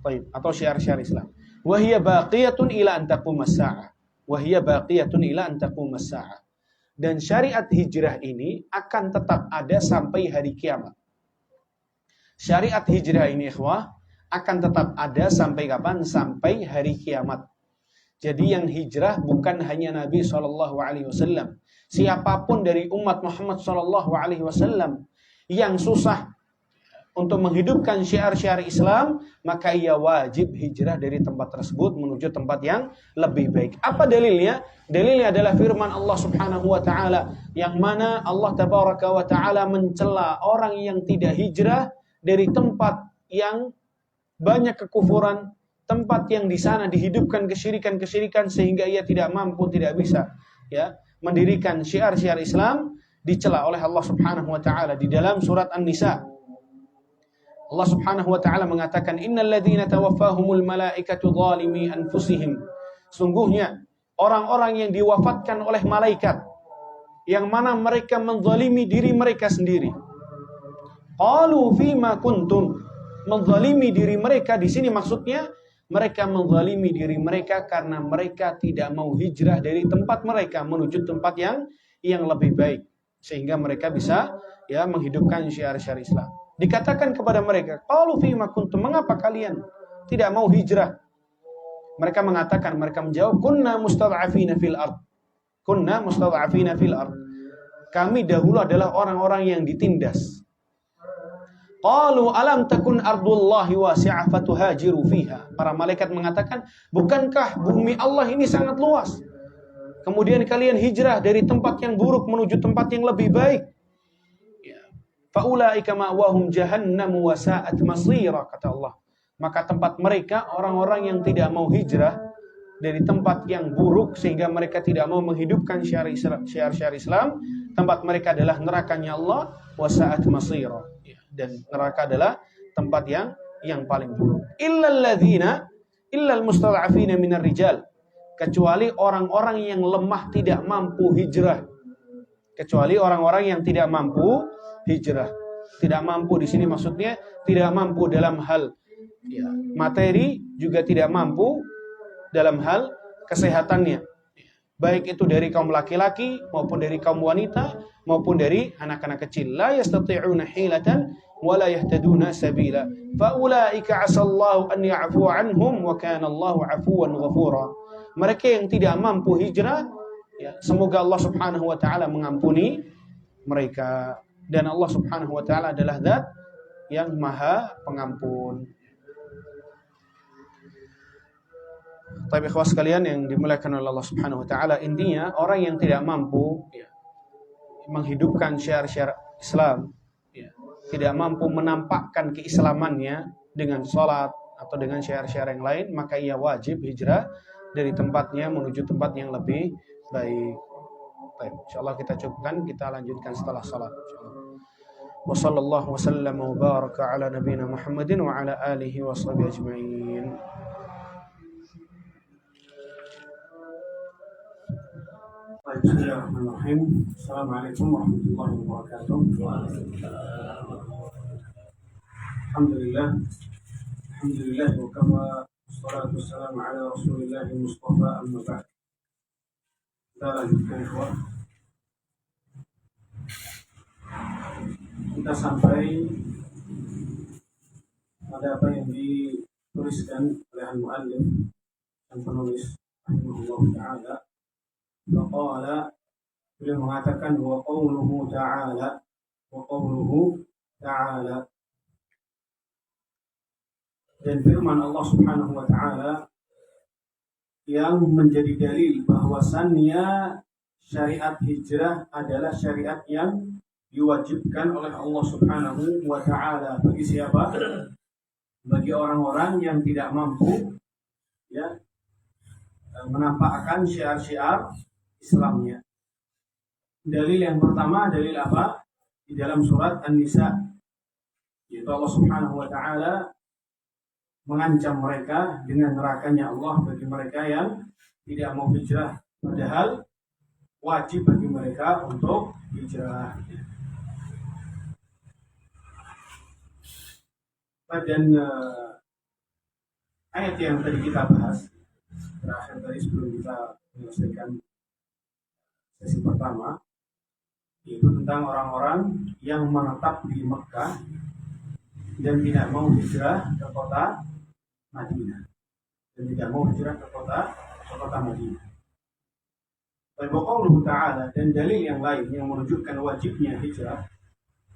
Baik, atau syiar-syiar Islam. Wa hiya baqiyatun ila an taqumas saa'ah. Wa hiya baqiyatun ila an taqumas saa'ah. Dan syariat hijrah ini akan tetap ada sampai hari kiamat. Syariat hijrah ini ikhwah akan tetap ada sampai kapan? Sampai hari kiamat. Jadi yang hijrah bukan hanya Nabi SAW. Siapapun dari umat Muhammad SAW yang susah untuk menghidupkan syiar-syiar Islam, maka ia wajib hijrah dari tempat tersebut menuju tempat yang lebih baik. Apa dalilnya? Dalilnya adalah firman Allah Subhanahu wa taala, yang mana Allah Tabaraka wa taala mencela orang yang tidak hijrah dari tempat yang banyak kekufuran, tempat yang di sana dihidupkan kesyirikan-kesyirikan sehingga ia tidak mampu, tidak bisa mendirikan syiar-syiar Islam, dicela oleh Allah Subhanahu wa taala di dalam surat An-Nisa. Allah Subhanahu wa taala mengatakan, innal ladzina tawaffahumul malaikatu zalimi anfusihim. Sungguhnya orang-orang yang diwafatkan oleh malaikat, yang mana mereka menzalimi diri mereka sendiri. Qalu fima kuntum, menzalimi diri mereka di sini maksudnya mereka menzalimi diri mereka karena mereka tidak mau hijrah dari tempat mereka menuju tempat yang lebih baik, sehingga mereka bisa menghidupkan syiar-syiar Islam. Dikatakan kepada mereka, qalu fima kuntum, mengapa kalian tidak mau hijrah? Mereka mengatakan, mereka menjawab, kunna mustad'afina fil ard. Kunna mustad'afina fil ard. Kami dahulu adalah orang-orang yang ditindas. Qalu alam takun ardullahi wasi'ah fatuhajiru fiha. Para malaikat mengatakan, bukankah bumi Allah ini sangat luas? Kemudian kalian hijrah dari tempat yang buruk menuju tempat yang lebih baik. Faulaika ma'wahum jahannam wa sa'at masira, kata Allah. Maka tempat mereka orang-orang yang tidak mau hijrah dari tempat yang buruk sehingga mereka tidak mau menghidupkan syiar-syiar Islam, tempat mereka adalah nerakanya Allah, wa sa'at masira. Dan neraka adalah tempat yang paling buruk. Illal mustad'afina minar rijal, kecuali orang-orang yang lemah tidak mampu hijrah. Kecuali orang-orang yang tidak mampu hijrah. Tidak mampu di sini maksudnya tidak mampu dalam hal materi, juga tidak mampu dalam hal kesehatannya. Baik itu dari kaum laki-laki maupun dari kaum wanita maupun dari anak-anak kecil. La yastati'una hilatan wa la yahtaduna sabila. Fa ulaika 'asallahu an ya'fu 'anhum wa kana Allahu 'afuwan ghafura. Mereka yang tidak mampu hijrah, semoga Allah Subhanahu wa taala mengampuni mereka, dan Allah Subhanahu wa taala adalah Zat yang Maha Pengampun. Tapi ikhwas sekalian yang dimuliakan oleh Allah Subhanahu wa taala, intinya orang yang tidak mampu menghidupkan syiar-syiar Islam, tidak mampu menampakkan keislamannya dengan salat atau dengan syiar-syiar yang lain, maka ia wajib hijrah dari tempatnya menuju tempat yang lebih baik. Baik, insyaallah kita cukupkan, kita lanjutkan setelah salat insyaallah. Wa sallallahu wasallam wa baraka ala nabiyyina Muhammadin wa ala alihi wa sahbihi ajma'in. Bismillahirrahmanirrahim. Assalamualaikum warahmatullahi wabarakatuh. Alhamdulillah wa kafa, wassalatu wassalamu ala Rasulillah Mustafa, amma ba'd. Kita lanjutkan ikhwah. Kita sampai pada apa yang dituliskan oleh al-muallif dan penulis rahimahullah ta'ala. Faqala, beliau mengatakan wa qawluhu ta'ala, dan firman Allah Subhanahu wa taala yang menjadi dalil bahwasannya syariat hijrah adalah syariat yang diwajibkan oleh Allah Subhanahu wa taala bagi siapa? Bagi orang-orang yang tidak mampu menampakkan syiar-syiar Islamnya. Dalil yang pertama, dalil apa? Di dalam surat An-Nisa, yaitu Allah Subhanahu wa taala mengancam mereka dengan nerakanya Allah bagi mereka yang tidak mau hijrah, padahal wajib bagi mereka untuk hijrah. Dan ayat yang tadi kita bahas terakhir tadi sebelum kita menyelesaikan sesi pertama, yaitu tentang orang-orang yang menetap di Mekah dan tidak mau hijrah ke kota Madinah, dan tidak mau hijrah ke kota Madinah. Qauluhu ta'ala, dan dalil yang lain yang menunjukkan wajibnya hijrah,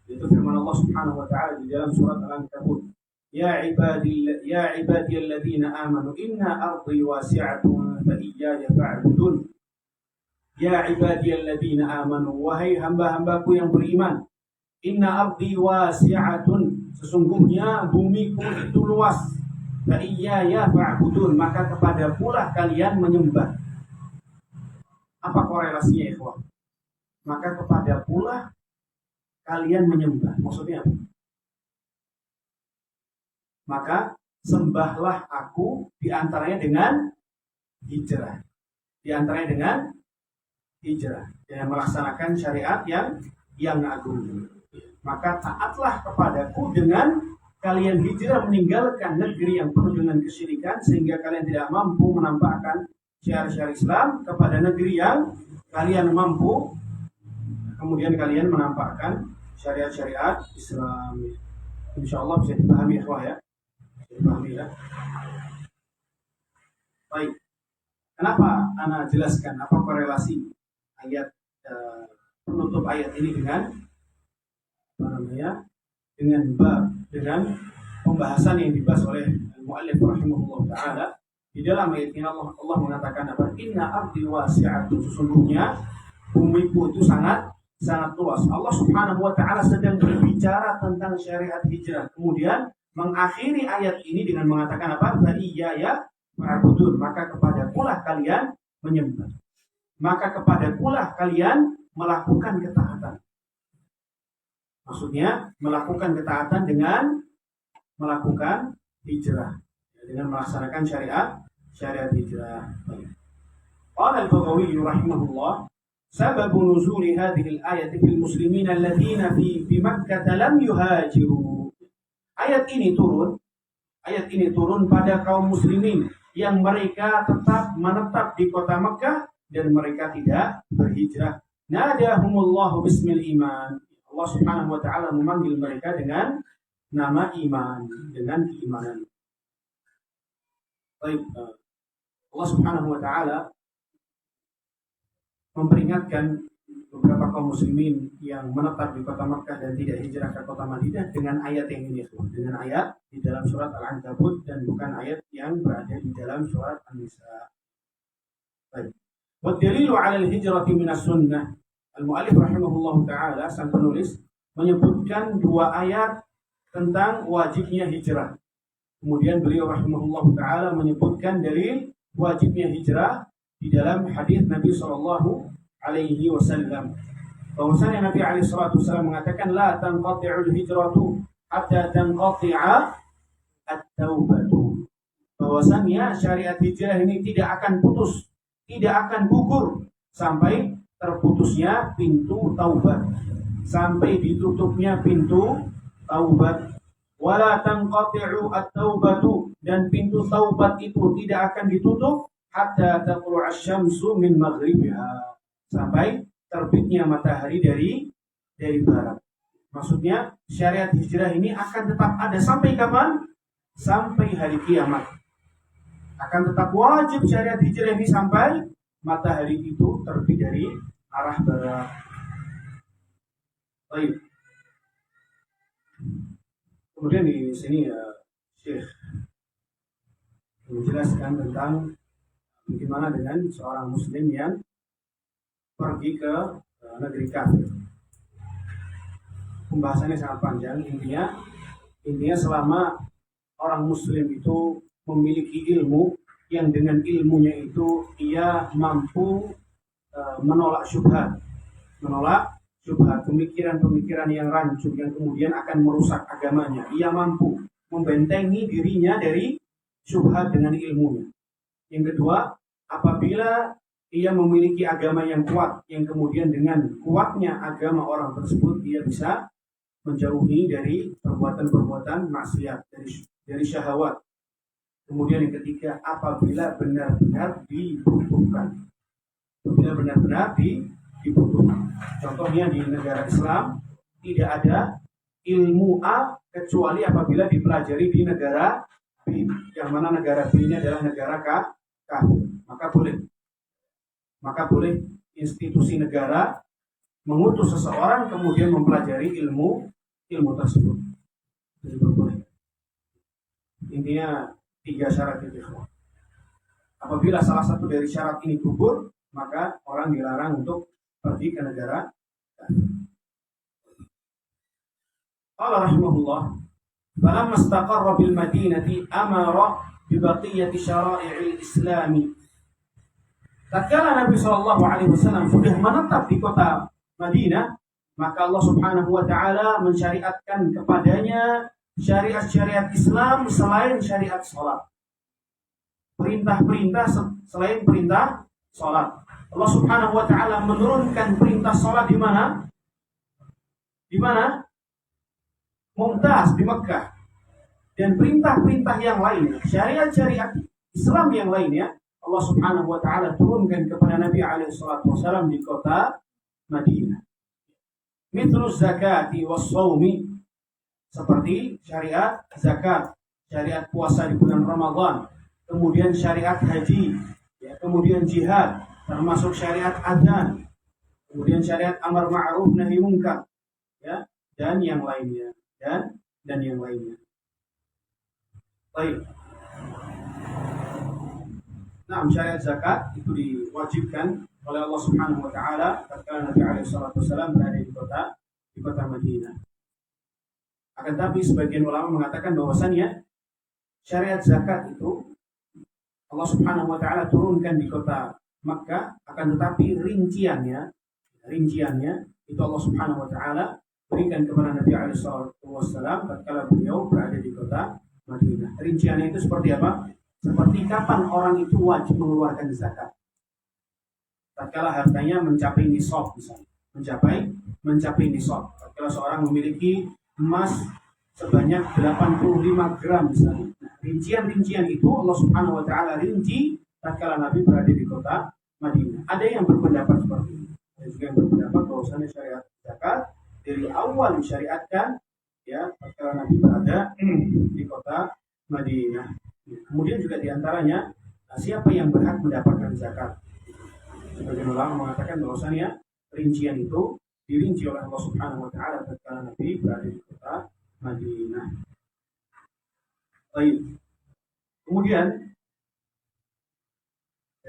yaitu firman Allah Subhanahu wa taala di dalam surat Al-Ankabut, Ya ibadiyalladzina amanu inna ardi wasi'atun fa iyaya fa'budun. Ya ibadiyalladzina amanu, wahai hamba-hambaku yang beriman, inna ardi wasi'atun, sesungguhnya bumiku itu luas, fa iyaya fa'budun, maka kepada pula kalian menyembah. Apa korelasinya ikhwah? Maka kepada pula kalian menyembah, maksudnya apa? Maka sembahlah aku diantaranya dengan hijrah. Di antaranya dengan hijrah, dengan melaksanakan syariat yang agung. Maka taatlah kepadaku dengan kalian hijrah meninggalkan negeri yang penuh dengan kesyirikan sehingga kalian tidak mampu menampakkan syiar-syiar Islam kepada negeri yang kalian mampu, kemudian kalian menampakkan syariat-syariat Islam. Insyaallah bisa dipahami ya. Dipahami ya. Baik. Kenapa ana jelaskan apa korelasi ayat penutup ayat ini dengan dengan pembahasan yang dibahas oleh al-muallif rahimahullah taala. Di dalam ayat ini Allah mengatakan apa? Inna ardi wasi'atun, sesungguhnya bumiku itu sangat luas. Allah Subhanahu wa taala sedang berbicara tentang syariat hijrah. Kemudian mengakhiri ayat ini dengan mengatakan apa? Fa iyaya fa'budun, maka kepadakulah kalian menyembah. Maka kepadakulah kalian melakukan ketaatan. Maksudnya melakukan ketaatan dengan melakukan hijrah, dengan melaksanakan syariat hijrah. Qala al-Baghawi rahimahullah, sabab nuzul hadhihi al-ayat fil muslimin alladziina fi Makkah lam yuhajiru. Ayat ini turun pada kaum muslimin yang mereka tetap menetap di kota Makkah dan mereka tidak berhijrah. Nadahumullahu bismil iman. Allah Subhanahu wa taala memanggil mereka dengan nama iman, dengan keimanan. Baik, Allah Subhanahu wa taala memperingatkan beberapa kaum muslimin yang menetap di kota Makkah dan tidak hijrah ke kota Madinah dengan ayat yang ini, dengan ayat di dalam surat Al-Ankabut dan bukan ayat yang berada di dalam surat An-Nisa. Baik. Wa dalilu 'ala al-hijrati min as-sunnah. Al-muallif rahimahullah taala, sang penulis, menyebutkan dua ayat tentang wajibnya hijrah. Kemudian beliau rahimahullah taala menyebutkan dalil wajibnya hijrah di dalam hadis Nabi sallallahu alaihi wasallam. Bahwasanya Nabi alaihi salatu wasallam mengatakan la tanqati'ul hijratu hatta tanqati'a at-taubatu. Bahwasanya syariat hijrah ini tidak akan putus, tidak akan gugur sampai terputusnya pintu taubat, sampai ditutupnya pintu taubat. Wala tanqati'u at-taubatu, dan pintu taubat itu tidak akan ditutup hatta tatlu'a asy-syamsu min maghribiha, sampai terbitnya matahari dari barat. Maksudnya syariat hijrah ini akan tetap ada sampai kapan? Sampai hari kiamat. Akan tetap wajib syariat hijrah ini sampai matahari itu terbit dari arah barat. Baik. Kemudian di sini Syekh menjelaskan tentang bagaimana dengan seorang muslim yang pergi ke negeri kafir. Pembahasannya sangat panjang. Intinya selama orang muslim itu memiliki ilmu yang dengan ilmunya itu ia mampu menolak syubhat, pemikiran-pemikiran yang rancu yang kemudian akan merusak agamanya. Ia mampu membentengi dirinya dari syubhat dengan ilmunya. Yang kedua, apabila ia memiliki agama yang kuat, yang kemudian dengan kuatnya agama orang tersebut ia bisa menjauhi dari perbuatan-perbuatan maksiat, dari syahwat. Kemudian yang ketiga, apabila benar-benar dibutuhkan. Contohnya di negara Islam tidak ada ilmu A kecuali apabila dipelajari di negara B, yang mana negara B ini adalah negara kafir. Maka boleh institusi negara mengutus seseorang kemudian mempelajari ilmu tersebut. Jadi boleh. Intinya 3 syarat itu. Apabila salah satu dari syarat ini gugur, maka orang dilarang untuk pergi ke negara kafir. Qala rahimahullah, falamma istaqarra bil madinati amara bi baqiyati syara'i'il islami. Tatkala Nabi sallallahu alaihi wasallam sudah menetap di kota Madinah, maka Allah Subhanahu wa taala mensyariatkan kepadanya syariat-syariat Islam selain syariat salat. Perintah-perintah selain perintah salat. Allah Subhanahu wa taala menurunkan perintah salat di mana? Di mana? Mumtaz, di Mekah. Dan perintah-perintah yang lain, syariat-syariat Islam yang lainnya, Allah Subhanahu wa taala turunkan kepada Nabi alaihi salatu wasallam di kota Madinah. Mithlu zakati was shaumi, seperti syariat zakat, syariat puasa di bulan Ramadan, kemudian syariat haji, ya, kemudian jihad, termasuk syariat adzan, kemudian syariat amar ma'ruf nahi munkar, ya, dan yang lainnya, dan yang lainnya. Baik. Nah, syariat zakat itu diwajibkan oleh Allah Subhanahu wa taala ketika Nabi alaihi salatu wasallam berada di kota Madinah. Akan tapi sebagian ulama mengatakan bahwasannya syariat zakat itu Allah Subhanahu wa taala turunkan di kota Makkah, akan tetapi rinciannya itu Allah Subhanahu wa taala berikan kepada Nabi alaihi salatu wasallam ketika beliau berada di kota Madinah. Rinciannya itu seperti apa? Seperti kapan orang itu wajib mengeluarkan zakat. Tatkala hartanya mencapai nisab misalnya. Mencapai nisab. Tatkala seorang memiliki emas sebanyak 85 gram misalnya. Nah, rincian-rincian itu Allah Subhanahu wa taala rinci tatkala Nabi berada di kota Madinah. Ada yang berpendapat seperti ini. Ada juga yang berpendapat bahwasanya syariat zakat dari awal disyariatkan ya tatkala Nabi berada di kota Madinah. Kemudian juga diantaranya siapa yang berhak mendapatkan zakat. Sebagian ulama mengatakan bahwasanya rincian itu dirinci oleh Allah Subhanahu wa taala ketika Nabi berada di kota Madinah. Baik.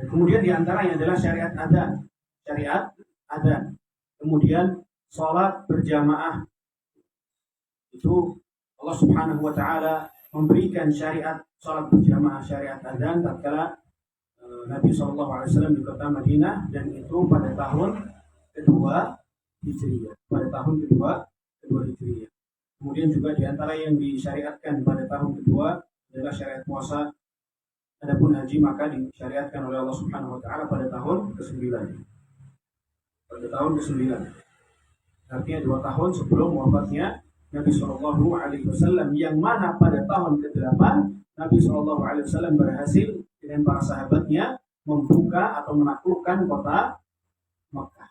Kemudian diantaranya adalah syariat adzan. Kemudian salat berjamaah. Itu Allah Subhanahu wa taala memberikan syariat salat berjamaah, syariat adzan tatkala Nabi SAW di kota Madinah, dan itu pada tahun kedua Hijriah. Kemudian juga diantara yang disyariatkan pada tahun kedua adalah syariat puasa. Adapun haji maka disyariatkan oleh Allah Subhanahu wa taala pada tahun ke-9. Artinya 2 tahun sebelum wafatnya Nabi SAW, yang mana pada tahun ke-8 Nabi SAW berhasil dengan para sahabatnya membuka atau menaklukkan kota Mekah.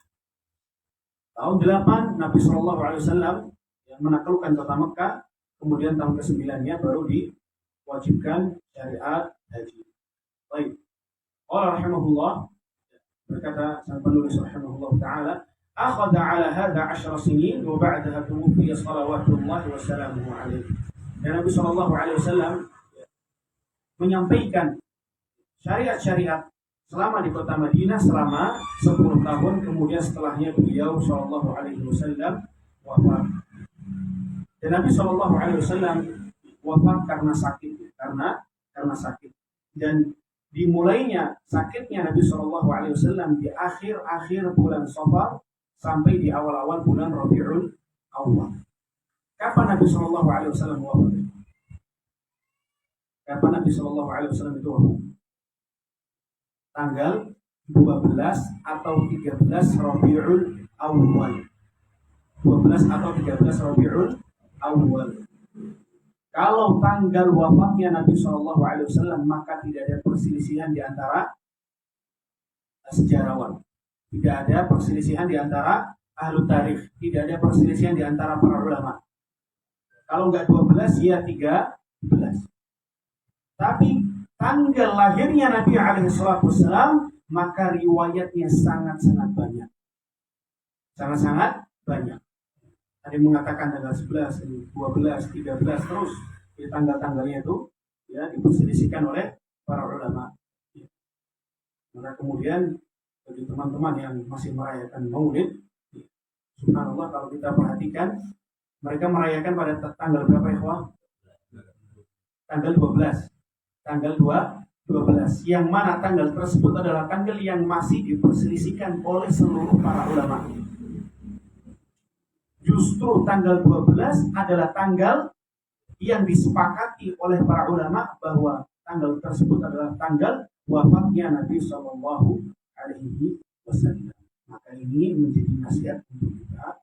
Tahun 8 Nabi SAW menaklukkan kota Mekah, kemudian tahun ke-9-nya baru diwajibkan syariat haji. Baik. Allah rahimahullah berkata sang penulis rahimahullah taala, akhadha ala hadha 10 sinin wa ba'daha tuwfiya salawatullah wa salamuhu alaihi. Dan Nabi SAW menyampaikan syariat-syariat selama di kota Madinah selama 10 tahun, kemudian setelahnya beliau sallallahu alaihi wasallam wafat. Dan Nabi sallallahu alaihi wasallam wafat karena sakit. Dan dimulainya sakitnya Nabi sallallahu alaihi wasallam di akhir-akhir bulan Safar sampai di awal-awal bulan Rabiul Awwal. Kapan Nabi sallallahu alaihi wasallam wafat? Kapan Nabi sallallahu alaihi wasallam itu wafat? Tanggal 12 atau 13 Rabiul Awwal. 12 atau 13 Rabiul Awwal. Kalau tanggal wafatnya Nabi sallallahu alaihi wasallam, maka tidak ada perselisihan di antara sejarawan. Tidak ada perselisihan di antara ahlu tarikh, tidak ada perselisihan di antara para ulama. Kalau enggak 12 ya 13. Tapi tanggal lahirnya Nabi SAW, maka riwayatnya sangat-sangat banyak. Sangat-sangat banyak. Ada yang mengatakan tanggal 11, 12, 13, terus di tanggal-tanggalnya itu ya diperselisihkan oleh para ulama. Maka kemudian bagi teman-teman yang masih merayakan Maulid, subhanallah kalau kita perhatikan, mereka merayakan pada tanggal berapa ikhwah? Tanggal 12. Tanggal 12, yang mana tanggal tersebut adalah tanggal yang masih diperselisihkan oleh seluruh para ulama. Justru tanggal 12 adalah tanggal yang disepakati oleh para ulama bahwa tanggal tersebut adalah tanggal wafatnya Nabi Sallallahu alaihi wasallam. Maka ini menjadi nasihat untuk kita.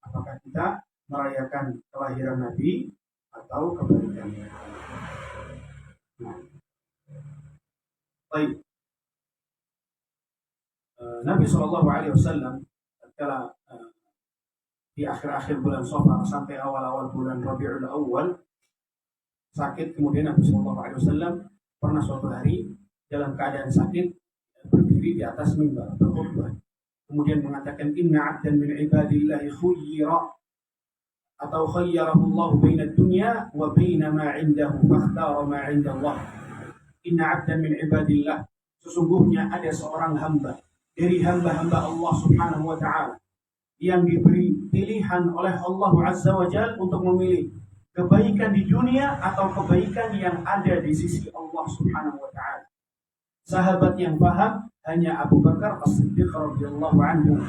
Apakah kita merayakan kelahiran Nabi atau kebalikannya? Nah, baik. Nabi Shallallahu Alaihi Wasallam tatkala di akhir-akhir bulan Safar sampai awal-awal bulan Rabiul Awal sakit, kemudian Nabi Shallallahu Alaihi Wasallam pernah suatu hari dalam keadaan sakit berdiri di atas mimbar berkhutbah, kemudian mengatakan inna 'abdan min ibadillahi khuyyira atau khayyarahu Allah baina dunya wa baina ma 'indahu fakhtara ma 'inda Allah. Inna 'abdan min ibadillah, sesungguhnya ada seorang hamba dari hamba-hamba Allah Subhanahu wa taala yang diberi pilihan oleh Allah Azza wa Jalla untuk memilih kebaikan di dunia atau kebaikan yang ada di sisi Allah Subhanahu wa taala. Sahabat yang paham hanya Abu Bakar As-Siddiq radhiyallahu anhu.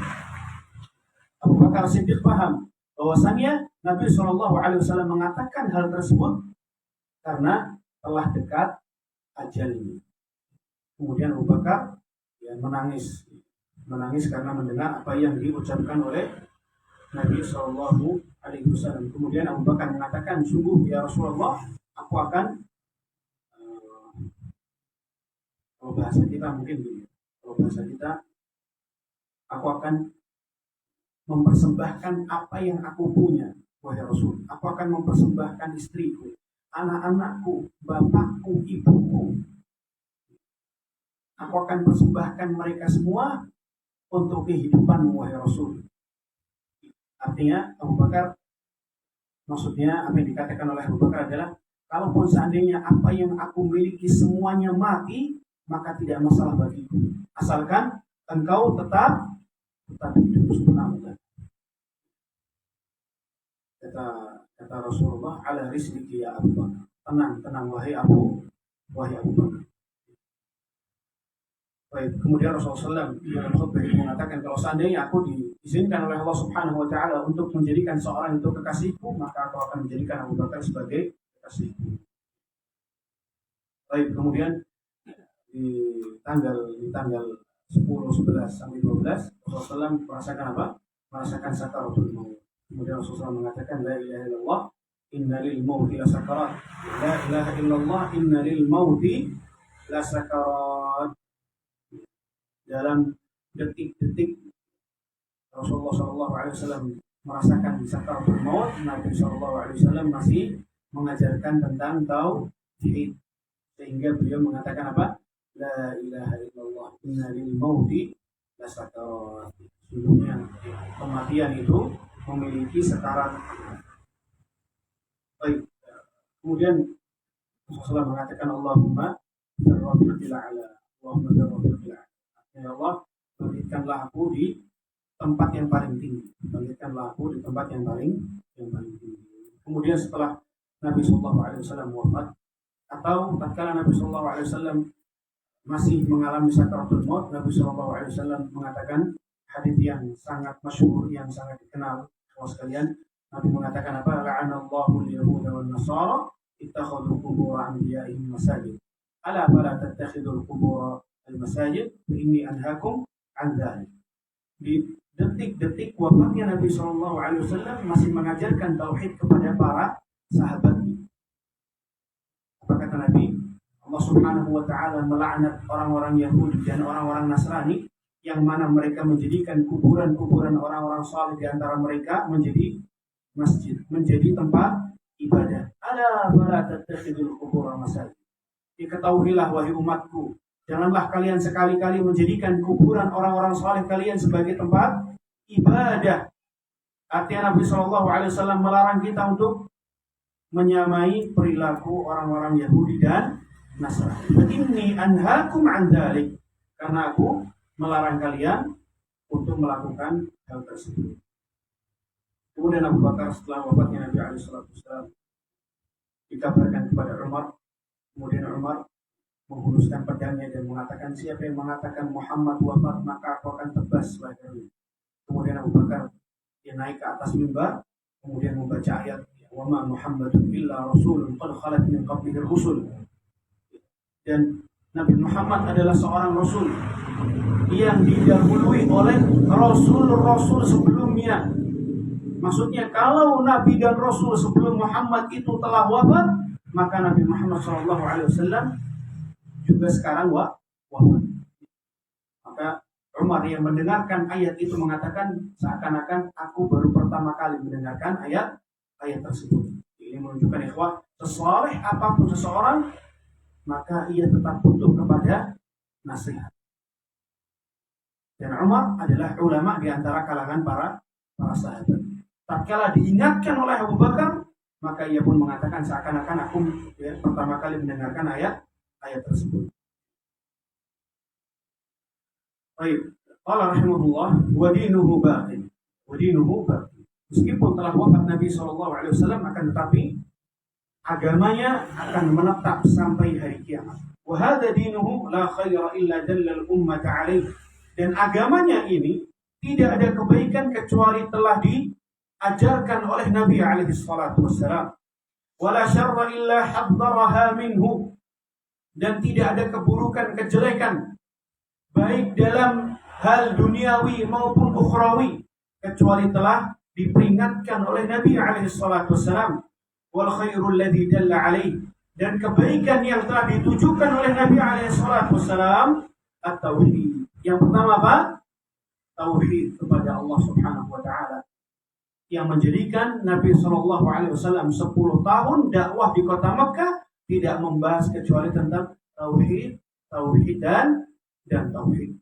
Abu Bakar As-Siddiq paham bahwasanya Nabi SAW mengatakan hal tersebut karena telah dekat ajalnya. Kemudian Abu Bakar menangis karena mendengar apa yang diucapkan oleh Nabi SAW. Kemudian Abu Bakar mengatakan, sungguh ya Rasulullah, aku akan kalau bahasa kita mungkin gini, aku akan mempersembahkan apa yang aku punya, wahai Rasul. Aku akan mempersembahkan istriku, anak-anakku, bapakku, ibuku. Aku akan persembahkan mereka semua untuk kehidupan wahai Rasul. Artinya Abu Bakar, maksudnya apa yang dikatakan oleh Abu Bakar adalah, kalaupun seandainya apa yang aku miliki semuanya mati, maka tidak masalah bagiku, asalkan engkau tetap hidup. Subhanallah. Kata Rasulullah, ala rizqi ya Abu Bakar, tenang wahai Abu Bakar. Baik, kemudian Rasulullah SAW dalam khutbah mengatakan, kalau seandainya aku diizinkan oleh Allah Subhanahu wa taala untuk menjadikan seorang itu kekasihku, maka aku akan menjadikan Abu Bakar sebagai kekasihku. Baik, kemudian di tanggal 10, 11 sampai 12 Rasulullah SAW merasakan apa? Merasakan sakaratul maut. Kemudian Rasulullah SAW mengatakan, la ilaha illallah inna lil mauti la sakarat. La ilaha illallah inna lil mauti la sakarat. Dalam detik-detik Rasulullah SAW merasakan sakaratul maut, Nabi SAW masih mengajarkan tentang tauhid, sehingga beliau mengatakan apa? La ilaha illallah inna lil mauti la sakarat. Sesungguhnya kematian itu memiliki sakarat. Baik. Kemudian Rasulullah mengatakan, Allahumma firrafiqil a'la, Allahumma firrafiqil a'la. Ya Allah, bangkitkanlah aku di tempat yang paling tinggi. Bangkitkanlah aku di tempat yang paling tinggi. Kemudian setelah Nabi SAW wafat, atau tatkala Nabi SAW masih mengalami sakaratul maut, Nabi SAW mengatakan hadits yang sangat masyhur, yang sangat dikenal sekalian. Nabi mengatakan apa? La'anallahu al-yahuda wan nasara ittakhadhu qubur anbiya'ihim masajid. Ala fala tattakhidul qubur al-masajid inni anhaakum an dzalik. Di detik-detik wafatnya Nabi SAW masih mengajarkan tauhid kepada para sahabatnya. Apa kata Nabi? Allah Subhanahu wa taala melaknat orang-orang Yahudi dan orang-orang Nasrani yang mana mereka menjadikan kuburan-kuburan orang-orang saleh di antara mereka menjadi masjid, menjadi tempat ibadah. Ala fala tattakhidul qubur al-masajid. Diketahuilah wahai umatku, janganlah kalian sekali-kali menjadikan kuburan orang-orang saleh kalian sebagai tempat ibadah. Artinya Nabi SAW melarang kita untuk menyamai perilaku orang-orang Yahudi dan Nasrani. Inni anhaakum an dzalik, karena aku melarang kalian untuk melakukan hal tersebut. Kemudian Abu Bakar setelah wafatnya Nabi SAW dikabarkan kepada Umar. Kemudian Umar menghunuskan pedangnya dan mengatakan, siapa yang mengatakan Muhammad wafat, maka aku akan tebas lehernya. Kemudian Abu Bakar dia naik ke atas mimbar, kemudian membaca ayat, wa ma Muhammadun illa rasulun qad khalat min qablihi rusul. Dan Nabi Muhammad adalah seorang rasul yang didahului oleh Rasul-Rasul sebelumnya. Maksudnya kalau Nabi dan Rasul sebelum Muhammad itu telah wafat, maka Nabi Muhammad SAW juga sekarang wafat. Maka Umar yang mendengarkan ayat itu mengatakan seakan-akan aku baru pertama kali mendengarkan ayat tersebut. Ini menunjukkan ikhwah, sesoleh apapun seseorang, maka ia tetap butuh kepada nasihat. Dan Umar adalah ulama di antara kalangan para sahabat. Tatkala diingatkan oleh Abu Bakar, maka ia pun mengatakan seakan-akan aku pertama kali mendengarkan ayat tersebut. Baik, qala rahimahullah wa dinuhu baqin. Meskipun telah wafat Nabi SAW, akan tetapi agamanya akan menetap sampai hari kiamat. Wa hadha dinuhu la khaira illa dallal ummata alaih. Dan agamanya ini tidak ada kebaikan kecuali telah diajarkan oleh Nabi alaihi salatu wassalam. Wala syarra illa haddaraha minhu. Dan tidak ada keburukan, kejelekan, baik dalam hal duniawi maupun ukhrawi, kecuali telah diperingatkan oleh Nabi alaihi salatu wassalam. Wal khairul ladzi dalla alaihi. Dan kebaikan yang telah ditujukan oleh Nabi alaihi salatu wassalam at-tauhid. Yang pertama apa? Tauhid kepada Allah Subhanahu wa taala. Yang menjadikan Nabi SAW 10 tahun dakwah di kota Mekah tidak membahas kecuali tentang tauhid dan tauhid.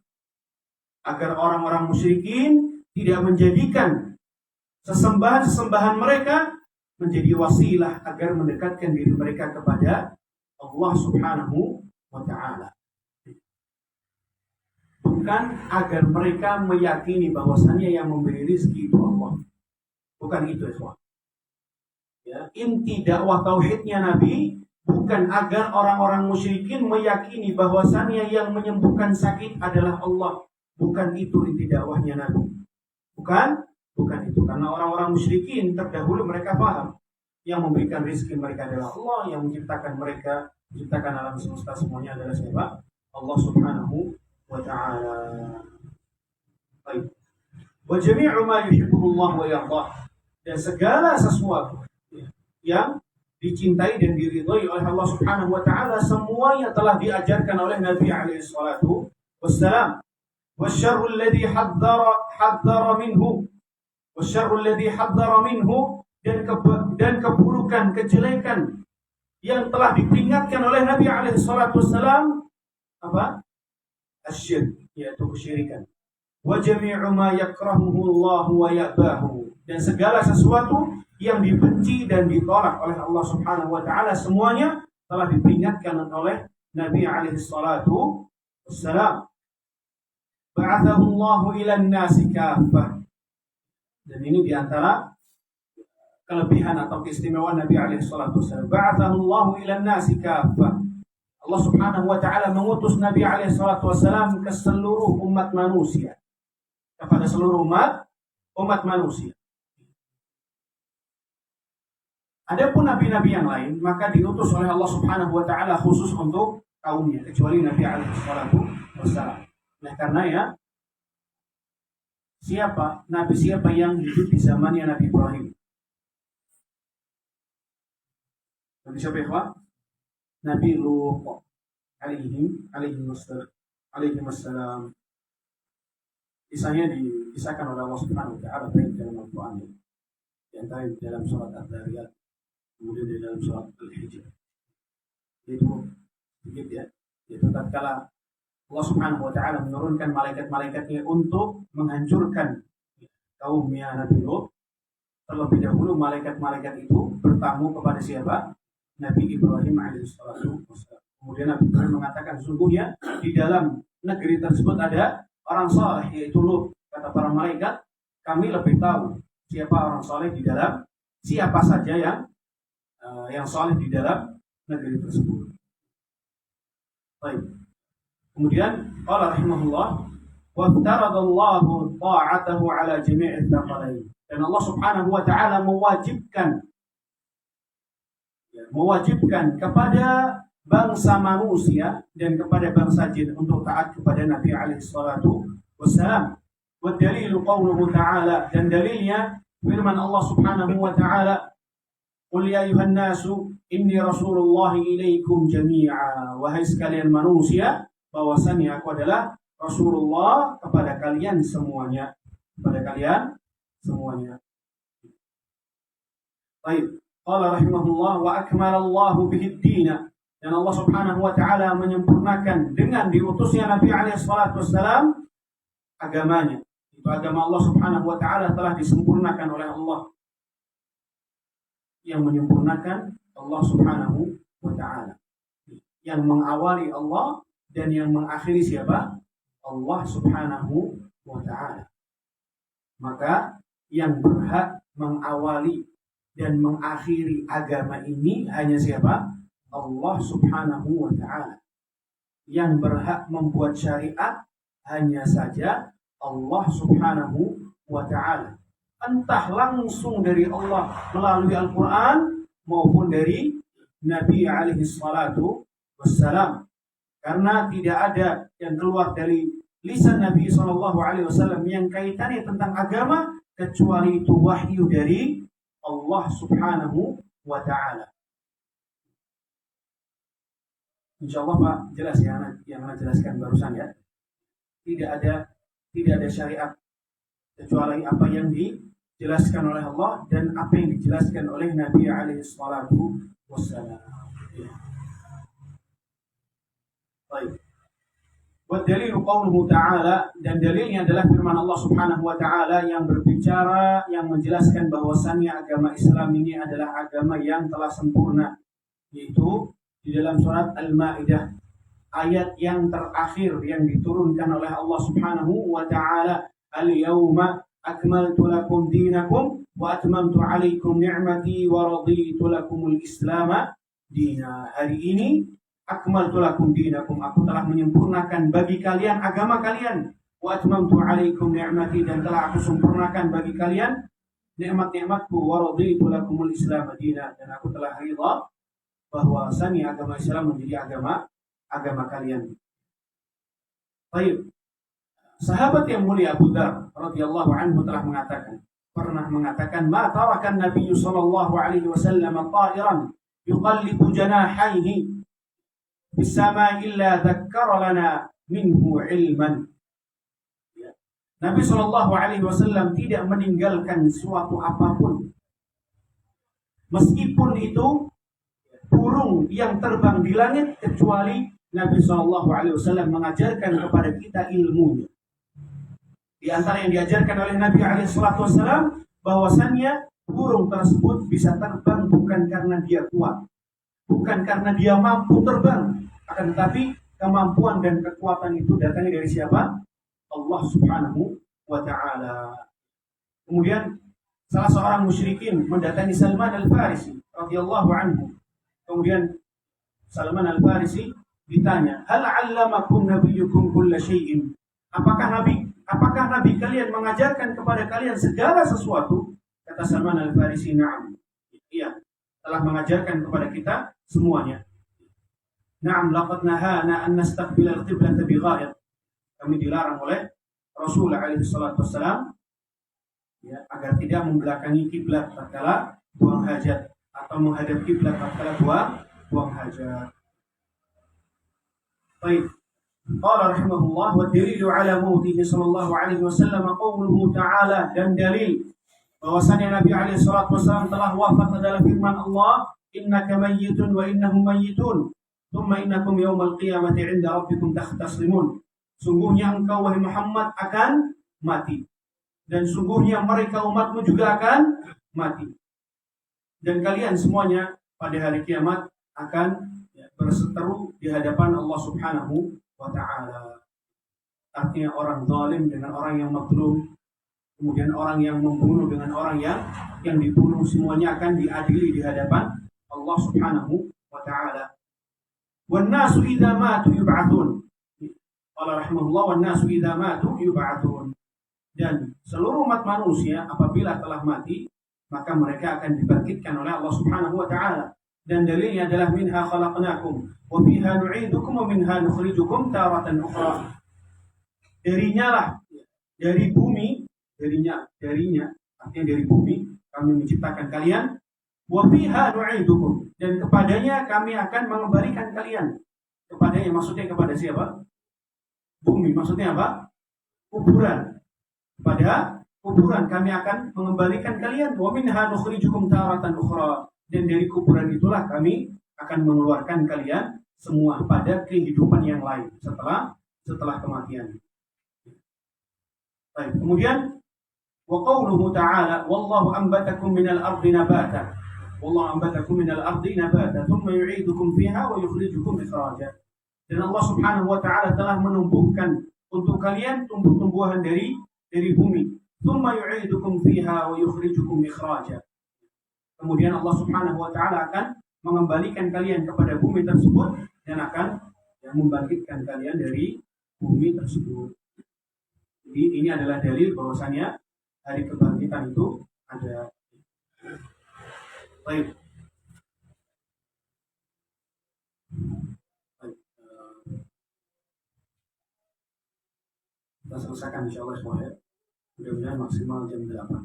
Agar orang-orang musyrikin tidak menjadikan sesembahan mereka menjadi wasilah agar mendekatkan diri mereka kepada Allah Subhanahu wa taala. Bukan agar mereka meyakini bahwasannya yang memberi rezeki itu Allah. Bukan itu, ikhwah. Ya, inti dakwah tauhidnya Nabi bukan agar orang-orang musyrikin meyakini bahwasannya yang menyembuhkan sakit adalah Allah. Bukan itu inti dakwahnya Nabi. Bukan itu. Karena orang-orang musyrikin terdahulu mereka paham yang memberikan rezeki mereka adalah Allah, yang menciptakan alam semesta semuanya adalah siapa? Allah Subhanahu wa ta'ala. Baik. Wa jami'u ma yuhibbuhullah wa yardah. Dan segala sesuatu yang dicintai dan diridhai oleh Allah Subhanahu wa ta'ala semuanya telah diajarkan oleh Nabi alaihi salatu wassalam. Wasyarrul ladzi haddara minhu. Wasyarrul ladzi haddara minhu, dan keburukan, kejelekan yang telah diperingatkan oleh Nabi alaihi salatu wassalam apa? Asyirk, yaitu kesyirikan. Wa jami'u ma yakrahuhu Allah wa ya'bahu. Dan segala sesuatu yang dibenci dan ditolak oleh Allah Subhanahu wa taala semuanya telah diperingatkan oleh Nabi alaihi salatu wassalam. Ba'athahu Allah ila an-nasi kaffah. Dan ini diantara kelebihan atau keistimewaan Nabi alaihi salatu wassalam. Ba'athahu Allah ila an-nasi kaffah. Allah Subhanahu wa ta'ala mengutus Nabi alaihi salatu wassalam ke seluruh umat manusia. Kepada seluruh umat manusia. Adapun nabi-nabi yang lain maka diutus oleh Allah Subhanahu wa ta'ala khusus untuk kaumnya, kecuali Nabi alaihi salatu wassalam. Nah, karena ya siapa yang hidup di zamannya Nabi Ibrahim? Nabi siapa ya? Nabi Lut alaihi wassalam. Kisahnya dikisahkan oleh Allah Subhanahu wa ta'ala baik dalam Al-Qur'an, di antara dalam surat Ad-Dariyat, kemudian di dalam surat Al-Hijr. Itu sedikit ya. Itu tatkala Allah Subhanahu wa ta'ala menurunkan malaikat-malaikatnya untuk menghancurkan kaumnya Nabi Lut. Terlebih dahulu malaikat-malaikat itu bertamu kepada siapa? Nabi Ibrahim alaihissalatu wassalam. Kemudian Nabi Ibrahim mengatakan, sungguhnya di dalam negeri tersebut ada orang saleh, yaitu Lut. Kata para malaikat, kami lebih tahu siapa orang saleh di dalam, siapa saja yang saleh di dalam negeri tersebut. Baik. Kemudian qala rahimahullah wa taradallahu ta'atahu ala jami'id thaqalain. Dan Allah Subhanahu wa ta'ala mewajibkan kepada bangsa manusia dan kepada bangsa jin untuk taat kepada Nabi alaihi salatu wassalam. Wa dalilu qauluhu ta'ala, dan dalilnya firman Allah Subhanahu wa ta'ala, "Qul ya ayuhan nasu inni rasulullah ilaikum jami'a." Wahai sekalian manusia, bahwasanya aku adalah Rasulullah kepada kalian semuanya. Kepada kalian semuanya. Baik. Qala rahimahullah wa akmalallahu bihi ad-dina. Dan Allah Subhanahu wa taala menyempurnakan dengan diutusnya Nabi alaihi salatu wassalam agamanya. Itu agama Allah Subhanahu wa taala telah disempurnakan oleh Allah. Yang menyempurnakan Allah Subhanahu wa taala. Yang mengawali Allah dan yang mengakhiri siapa? Allah Subhanahu wa ta'ala. Maka yang berhak mengawali dan mengakhiri agama ini hanya siapa? Allah Subhanahu wa ta'ala. Yang berhak membuat syariat hanya saja Allah Subhanahu wa ta'ala. Entah langsung dari Allah melalui Al-Quran maupun dari Nabi alaihi salatu wassalam. Karena tidak ada yang keluar dari lisan Nabi SAW yang kaitannya tentang agama kecuali itu wahyu dari Allah Subhanahu wa ta'ala. Insyaallah Pak, jelas ya yang Anda jelaskan barusan ya. Tidak ada syariat kecuali apa yang dijelaskan oleh Allah dan apa yang dijelaskan oleh Nabi alaihi salatu wassalam. Baik. Wa dalilu qauluhu ta'ala, dan dalilnya adalah firman Allah Subhanahu wa ta'ala yang berbicara, yang menjelaskan bahwasannya agama Islam ini adalah agama yang telah sempurna, yaitu di dalam surat Al-Maidah ayat yang terakhir yang diturunkan oleh Allah Subhanahu wa ta'ala, "Al-yawma akmaltu lakum dinakum wa atmamtu 'alaikum ni'mati wa raditu lakumul Islam dina." Hari ini akmaltu lakum dinakum, aku telah menyempurnakan bagi kalian agama kalian. Wa atmamtu 'alaikum ni'mati, dan telah aku sempurnakan bagi kalian nikmat-nikmatku. Wa raditu lakumul Islam dina, dan aku telah ridha bahwasanya agama Islam menjadi agama kalian. Baik. Sahabat yang mulia Abu Dzar radhiyallahu anhu pernah mengatakan, "Ma tarakan Nabi sallallahu alaihi wasallam ta'iran yuqallibu janahaihi bisama illa dzakkara lana minhu ilman." Nabi sallallahu alaihi wasallam tidak meninggalkan suatu apapun, meskipun itu burung yang terbang di langit, kecuali Nabi sallallahu alaihi wasallam mengajarkan kepada kita ilmunya. Di antara yang diajarkan oleh Nabi alaihi salatu wasallam bahwasannya burung tersebut bisa terbang bukan karena dia kuat, bukan karena dia mampu terbang, akan tetapi kemampuan dan kekuatan itu datangnya dari siapa? Allah Subhanahu wa ta'ala. Kemudian salah seorang musyrikin mendatangi Salman Al-Farisi radhiyallahu anhu. Kemudian Salman Al-Farisi ditanya, "Hal 'allamakum nabiyyukum kulla syai'in?" Apakah nabi kalian mengajarkan kepada kalian segala sesuatu? Kata Salman Al-Farisi, "Na'am." Iya, telah mengajarkan kepada kita semuanya. "Na'am, laqad nahana an nastaqbil al-qiblata bigha'id." Kami dilarang oleh Rasul alaihi salatu wassalam agar tidak membelakangi kiblat tatkala buang hajat, atau menghadap kiblat tatkala buang hajat. Baik. Qala rahimahullah wa dalilu ala mautihi sallallahu alaihi wasallam qauluhu ta'ala, dan dalil bahwasanya Nabi alaihi salatu wasallam telah wafat adalah firman Allah, "Innaka mayyitun wa innahum mayyitun, thumma innakum yawmal qiyamati 'inda rabbikum takhtaslimun." Sungguhnya engkau wahai Muhammad akan mati, dan sungguhnya mereka umatmu juga akan mati, dan kalian semuanya pada hari kiamat akan berseteru di hadapan Allah Subhanahu wa ta'ala. Artinya orang zalim dengan orang yang mazlum, kemudian orang yang membunuh dengan orang yang dibunuh, semuanya akan diadili di hadapan Allah Subhanahu wa ta'ala. "Wan nasu idza matu yub'atsun." Qala rahimahullah, "Wan nasu idza matu yub'atsun." Dan seluruh umat manusia apabila telah mati, maka mereka akan dibangkitkan oleh Allah Subhanahu wa ta'ala. dan dalilnya adalah minha khalaqnakum wa fiha nu'idukum wa minha nukhrijukum taratan ukhra. Darinya lah, dari bumi, darinya artinya dari bumi kami menciptakan kalian, wa fiha nu'idukum, dan kepadanya kami akan mengembalikan kalian. Kepadanya maksudnya kepada siapa? Bumi, maksudnya apa? Kuburan. Pada kuburan kami akan mengembalikan kalian. Wa minha nukhrijukum taratan ukhra, dan dari kuburan itulah kami akan mengeluarkan kalian semua pada kehidupan yang lain setelah kematian. Baik, kemudian wa qauluhu ta'ala wallahu anbatakum minal ardi nabata. Wallahu anbatakum minal ardi nabata thumma yu'idukum fiha wa yukhrijukum ikhraja. Dan Allah Subhanahu wa taala telah menumbuhkan untuk kalian tumbuh-tumbuhan dari bumi. Thumma yu'idukum fiha wa yukhrijukum ikhraja. Kemudian Allah Subhanahu wa taala akan mengembalikan kalian kepada bumi tersebut dan akan membangkitkan kalian dari bumi tersebut. Jadi ini adalah dalil bahwasanya hari kebangkitan itu ada. Baik. Kita selesaikan insyaallah semuanya. Mudah-mudahan maksimal jam 8.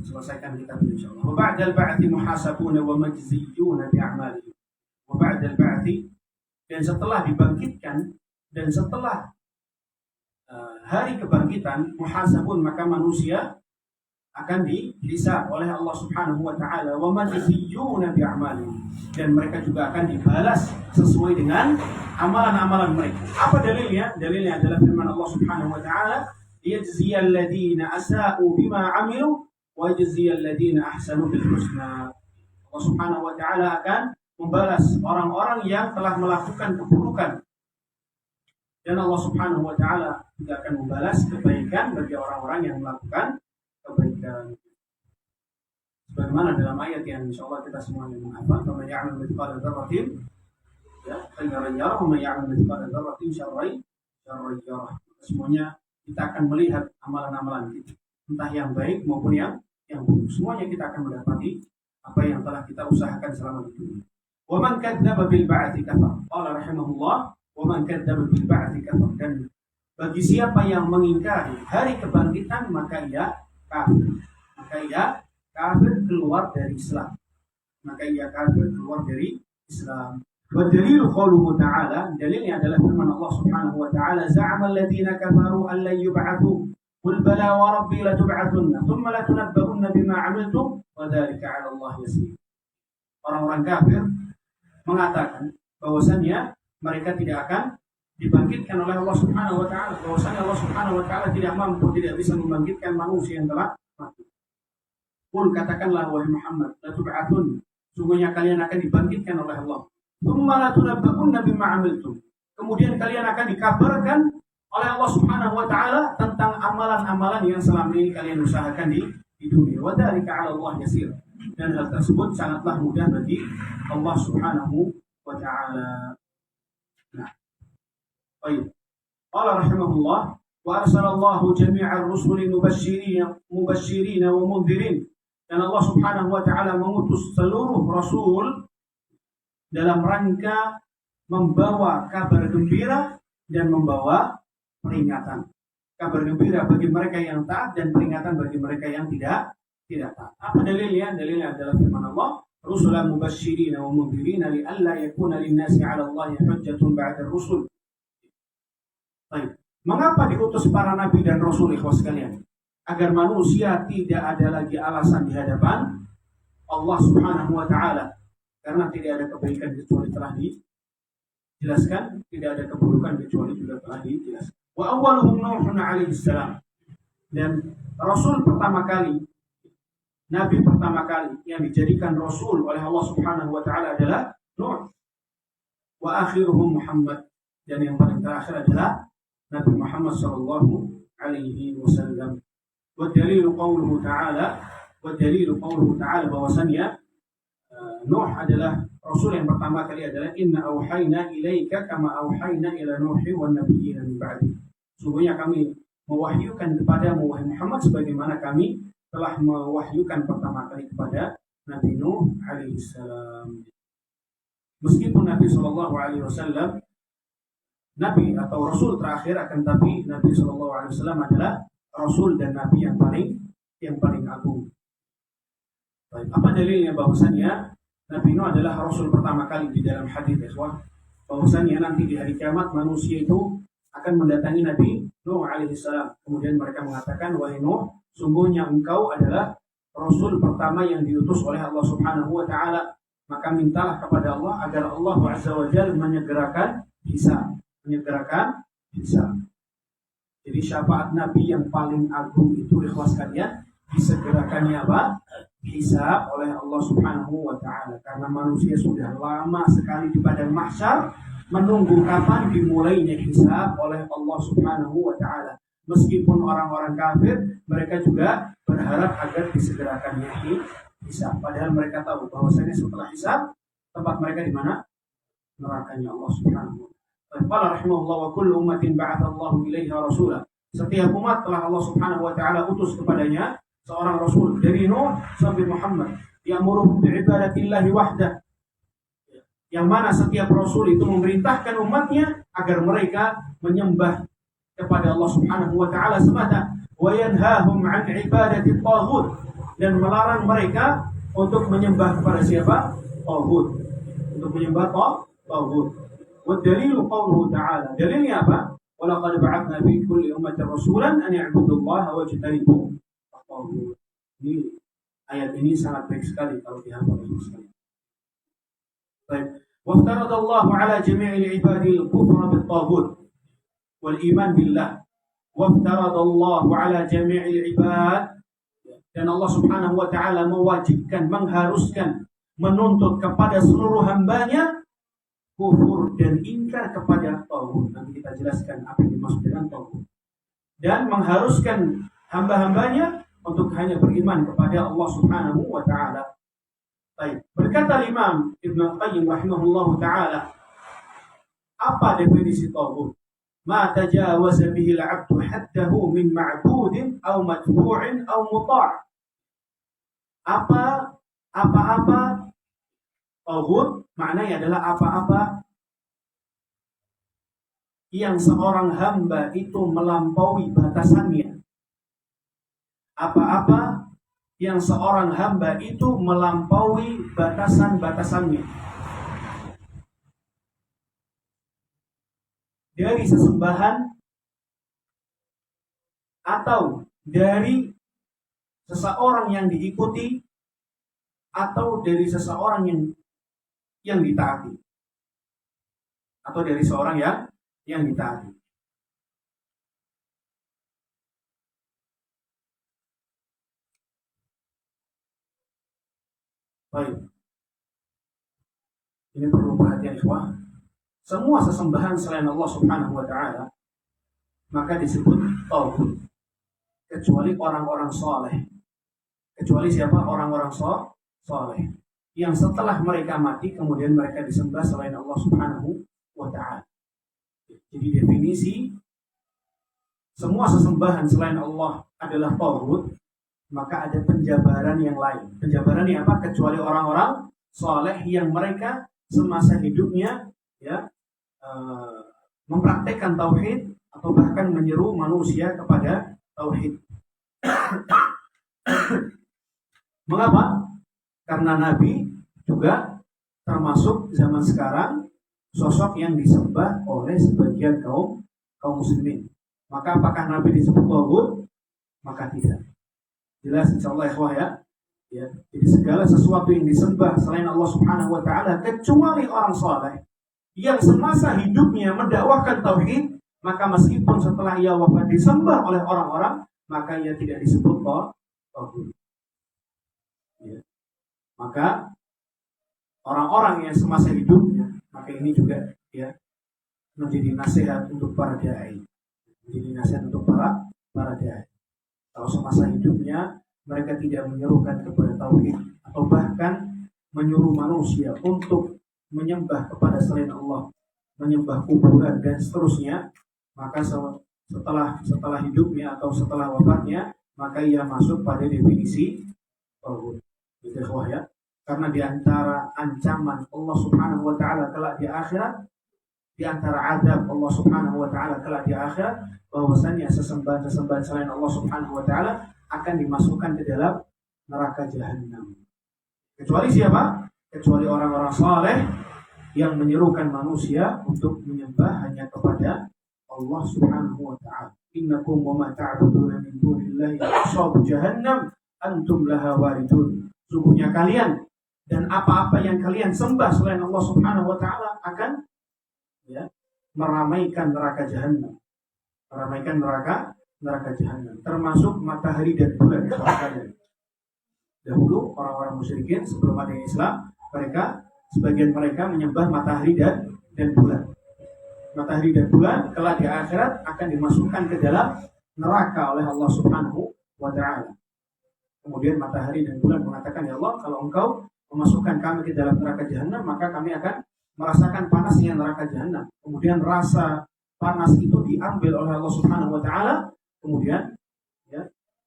Selesaikan kitab insyaallah. Wa ba'dal ba'thi muhasabuna wa majziyuna bi'amalihim. Wa ba'dal ba'thi, dan setelah dibangkitkan dan setelah hari kebangkitan, muhasabun, maka manusia akan dihisab oleh Allah Subhanahu wa taala, wa majziyuna bi'amalihim, dan mereka juga akan dibalas sesuai dengan amalan-amalan mereka. Apa dalilnya? Dalilnya adalah firman Allah Subhanahu wa taala, yajziyal ladzina asa'u bima 'amilu wa yajziyal ladzina ahsanu bil husna. Allah Subhanahu wa taala akan membalas orang-orang yang telah melakukan keburukan, dan Allah Subhanahu wa taala juga akan membalas kebaikan bagi orang-orang yang melakukan kebaikan. Sebagaimana dalam ayat yang insyaallah kita semuanya menghafal, "Faman ya'mal mithqala dzarratin khairan yarah wa man ya'mal mithqala dzarratin syarran yarah." Semuanya kita akan melihat amalan-amalan kita, entah yang baik maupun yang buruk. Semuanya kita akan mendapati apa yang telah kita usahakan selama hidup. Wa man kadzdzaba bil ba'tsi kafar. Qala rahimahullah, wa man kadzdzaba bil ba'tsi kafar. Dan bagi siapa yang mengingkari hari kebangkitan, maka ia kafir. Maka ia kafir keluar dari Islam. Maka ia kafir keluar dari Islam. Wa dalilu qauluhu ta'ala, dalilnya adalah firman Allah Subhanahu wa ta'ala, za'ama alladziina kafaru an lan yub'atsu qul bala wa rabbi latub'atsunna thumma latunabba'unna bima 'amiltum wa dzalika 'ala Allah yasir. Orang-orang kafir mengatakan bahwasannya mereka tidak akan dibangkitkan oleh Allah Subhanahu wa taala, bahwasannya Allah Subhanahu wa taala tidak mampu, tidak bisa membangkitkan manusia yang telah mati. Qul, katakanlah wahai Muhammad, latub'atsun, sungguhnya kalian akan dibangkitkan oleh Allah. Tsumma latunabba'unna bima 'amiltum. Kemudian kalian akan dikabarkan oleh Allah Subhanahu wa taala tentang amalan-amalan yang selama ini kalian usahakan di dunia. Wa dzalika 'ala Allah yasir. Dan hal tersebut sangatlah mudah bagi Allah Subhanahu wa taala. Nah. Baik. Qala rahimahullah, wa arsalallahu jami'ar rusuli mubasysyirin wa mundhirin. Dan Allah Subhanahu wa taala mengutus seluruh rasul dalam rangka membawa kabar gembira dan membawa peringatan. Kabar gembira bagi mereka yang taat dan peringatan bagi mereka yang tidak taat. Apa dalilnya? Dalilnya adalah firman Allah, rusulan mubasysyirin wa mundhirin li alla yakuna lin-nasi 'ala Allahi hujjatun ba'da ar-rusul. Baik. Mengapa diutus para nabi dan rasul, ikhwas sekalian? Agar manusia tidak ada lagi alasan di hadapan Allah Subhanahu wa taala. Karena tidak ada kebaikan kecuali telah dijelaskan, tidak ada keburukan kecuali juga telah dijelaskan. Wa awwaluhum Nuhun alaihi salam. Dan rasul pertama kali, nabi pertama kali yang dijadikan rasul oleh Allah Subhanahu wa taala adalah Nuh. Wa akhiruhum Muhammad, dan yang paling terakhir adalah Nabi Muhammad sallallahu alaihi wasallam. Wa dalilu qauluhu ta'ala, bahwasannya Nuh adalah rasul yang pertama kali adalah inna auhayna ilaika kama auhayna ila Nuhi wan nabiyyin min ba'di. Sungguhnya kami mewahyukan kepadamu wahai Muhammad sebagaimana kami telah mewahyukan pertama kali kepada Nabi Nuh alaihissalam. Meskipun Nabi Shallallahu Alaihi Wasallam Nabi atau Rasul terakhir, akan tapi Nabi Shallallahu Alaihi Wasallam adalah Rasul dan Nabi yang paling agung. Baik, apa dalilnya bahwasannya Nabi Nuh adalah Rasul pertama kali di dalam hadis ikhwah? Bahwasannya nanti di hari kiamat manusia itu akan mendatangi Nabi Nuh alaihissalam. Kemudian mereka mengatakan, wahai Nuh, sungguhnya engkau adalah Rasul pertama yang diutus oleh Allah Subhanahu Wa Taala. Maka mintalah kepada Allah agar Allah Azza wa Jalla menyegerakan hisab. Jadi syafaat Nabi yang paling agung itu ikhlas kalian disegerakannya apa? Hisab oleh Allah Subhanahu wa Ta'ala. Karena manusia sudah lama sekali di padang mahsyar menunggu kapan dimulainya hisab oleh Allah Subhanahu wa Ta'ala. Meskipun orang-orang kafir, mereka juga berharap agar disegerakannya hisab. Padahal mereka tahu bahwasanya setelah hisab tempat mereka di mana? Nerakanya Allah Subhanahu wa Ta'ala. Qala rahimahullah wa kullu ummatin ba'athallahu ilaiha rasulah. Setiap umat telah Allah Subhanahu wa Ta'ala utus kepadanya seorang rasul, dari Nuh sampai Muhammad, ya'muru bi'ibadatillahi wahdah. Yang mana setiap rasul itu memerintahkan umatnya agar mereka menyembah kepada Allah Subhanahu wa Ta'ala semata, wa yanhahum 'an ibadati taghut, dan melarang mereka untuk menyembah kepada siapa? Taghut. Untuk menyembah taghut. Wa dalilu qauluhu ta'ala. Dalilnya apa? Wa laqad ba'athna fi kulli ummatin rasulan an ya'budullaha wajtanibu at-taghut. Ini ayat ini sangat baik sekali kalau dihafal sekali. Baik. Wa aftaradallahu 'ala jami'il 'ibadi al-kufra bit-taghut wal iman billah. Wa aftaradallahu 'ala jami'il 'ibad, dan Allah Subhanahu wa Ta'ala mewajibkan, mengharuskan, menuntut kepada seluruh hambanya kufur dan ingkar kepada taghut. Nanti kita jelaskan apa yang dimaksud dengan taghut. Dan mengharuskan hamba-hambanya untuk hanya beriman kepada Allah Subhanahu wa Ta'ala. Baik. Berkata Imam Ibnu Qayyim rahimahullahu taala, apa definisi taghut? Ma tajawaza bihi al-'abdu haddahu min ma'budin aw matbu'in aw muta'. Apa-apa taghut maknanya adalah apa-apa yang seorang hamba itu melampaui batasannya. Apa-apa yang seorang hamba itu melampaui batasan-batasannya. Dari sesembahan atau dari seseorang yang diikuti atau dari seseorang yang ditaati, atau dari seorang yang ditaati. Baik. Ini perlu perhatian ikhwah. Semua sesembahan selain Allah Subhanahu wa Ta'ala maka disebut taghut, kecuali orang-orang saleh. Kecuali siapa? Orang-orang saleh yang setelah mereka mati kemudian mereka disembah selain Allah Subhanahu wa Ta'ala. Jadi definisi semua sesembahan selain Allah adalah taghut, maka ada penjabaran yang lain. Penjabaran yang apa? Kecuali orang-orang saleh yang mereka semasa hidupnya mempraktekkan tauhid atau bahkan menyeru manusia kepada tauhid. Mengapa? Karena Nabi juga termasuk zaman sekarang sosok yang disembah oleh sebagian kaum muslimin. Maka apakah Nabi disebut taghut? Maka tidak. Jelas insyaallah ya. Jadi segala sesuatu yang disembah selain Allah Subhanahu wa Ta'ala kecuali orang saleh yang semasa hidupnya mendakwahkan tauhid, maka meskipun setelah ia wafat disembah oleh orang-orang, maka ia tidak disebut taghut. Maka orang-orang yang semasa hidupnya, maka ini juga menjadi nasihat untuk para dai. Menjadi nasihat untuk para dai. Kalau semasa hidupnya mereka tidak menyerukan kepada tauhid atau bahkan menyuruh manusia untuk menyembah kepada selain Allah, menyembah kuburan dan seterusnya, maka setelah hidupnya atau setelah wafatnya, maka ia masuk pada definisi taghut. Gitu ya. Karena di antara ancaman Allah Subhanahu wa taala kelak di akhirat, di antara azab Allah Subhanahu wa taala kelak di akhirat, bahwasanya sesembahan-sesembahan selain Allah Subhanahu wa taala akan dimasukkan ke dalam neraka jahanam. Kecuali siapa? Kecuali orang-orang saleh yang menyerukan manusia untuk menyembah hanya kepada Allah Subhanahu wa taala. Innakum wa ma ta'buduna min dunillahi hasabu jahannam antum laha waridun. Sungguhnya kalian dan apa-apa yang kalian sembah selain Allah Subhanahu wa taala akan meramaikan neraka jahanam. Meramaikan neraka jahanam, termasuk matahari dan bulan kalian. Dahulu orang-orang musyrikin sebelum ada Islam, sebagian mereka menyembah matahari dan bulan. Matahari dan bulan kelak di akhirat akan dimasukkan ke dalam neraka oleh Allah Subhanahu wa taala. Kemudian matahari dan bulan mengatakan, ya Allah, kalau engkau memasukkan kami ke dalam neraka jahanam, maka kami akan merasakan panasnya neraka jahanam. Kemudian rasa panas itu diambil oleh Allah Subhanahu wa taala, kemudian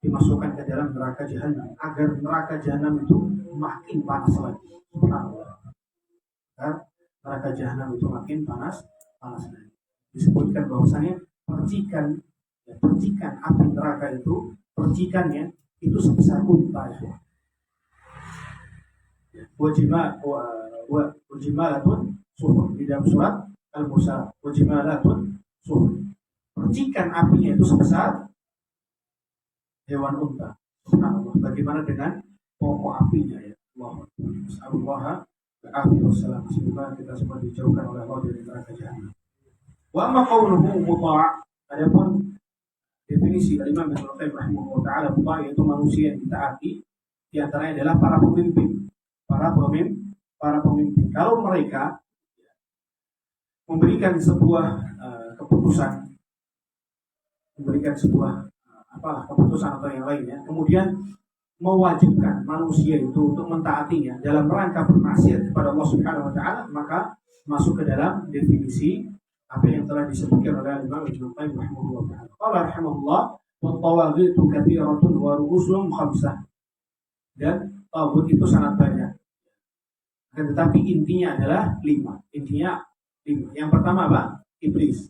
dimasukkan ke dalam neraka jahanam agar neraka jahanam itu makin panas lagi. Subhanallah. Neraka jahanam itu makin panas lagi. Disebutkan bahwasanya percikan api neraka itu, percikannya itu sebesar unta. Wajimalatun suhur di dalam surat Al-Musa. Wajimalatun suhur. Percikan apinya itu sebesar hewan unta. Subhanallah. Bagaimana dengan pokok apinya ya? Allah Alhamdulillah. Semoga kita semua dijauhkan oleh Allah dari neraka jahanam. Wa amma qawluhu muta'. Adapun definisi dari Imam Ibnu Qayyim rahimahullah taala, muta' yaitu manusia yang ditaati, di antaranya adalah para pemimpin. Kalau mereka memberikan sebuah keputusan atau yang lainnya, kemudian mewajibkan manusia itu untuk mentaatinya dalam rangka bermaksiat kepada Allah Subhanahu wa taala, maka masuk ke dalam definisi apa yang telah disebutkan oleh Imam Ibnu Qayyim rahimahullah taala. Qala rahimahullah, wa tawaghitu katsiratun wa ru'usum khamsah. Dan taghut itu sangat banyak. Tetapi intinya adalah 5. Yang pertama apa? Iblis.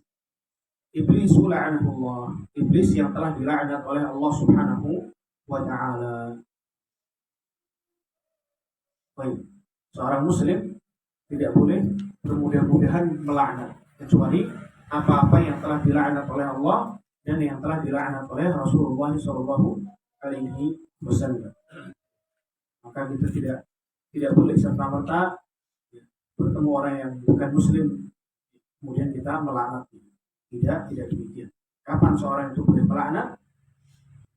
Iblis la'anahullah. Iblis yang telah dilaknat oleh Allah Subhanahu wa ta'ala. Baik. Seorang muslim tidak boleh bermudah-mudahan melaknat, kecuali apa-apa yang telah dilaknat oleh Allah dan yang telah dilaknat oleh Rasulullah sallallahu alaihi wasallam. Maka kita tidak boleh serta-merta bertemu orang yang bukan muslim kemudian kita melaknat. Tidak demikian. Kapan seorang itu boleh melaknat?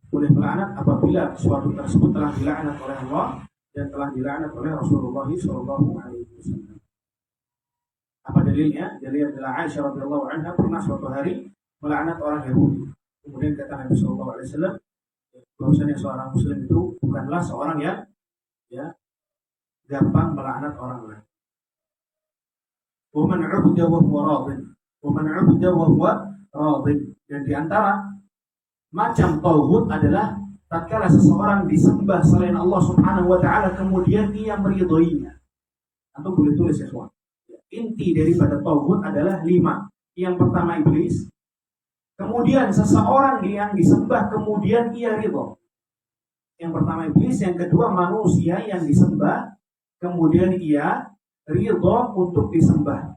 Boleh melaknat apabila sesuatu tersebut telah dilaknat oleh Allah dan telah dilaknat oleh Rasulullah sallallahu alaihi wasallam. Apa dalilnya? Dalil adalah Aisyah radhiyallahu anha pernah suatu hari melaknat orang Yahudi. Kemudian kata Nabi sallallahu alaihi wasallam bahwasanya seorang muslim itu bukanlah seorang yang gampang melaknat orang lain. Wa man 'ubida wa huwa radin. Dan di antara macam tauhid adalah tatkala seseorang disembah selain Allah Subhanahu wa taala kemudian ia meridhoinya. Atau boleh tulis ya, semua. Inti daripada tauhid adalah 5. Yang pertama iblis. Kemudian seseorang yang disembah kemudian ia ridho. Yang pertama iblis, yang kedua manusia yang disembah kemudian ia ridho untuk disembah.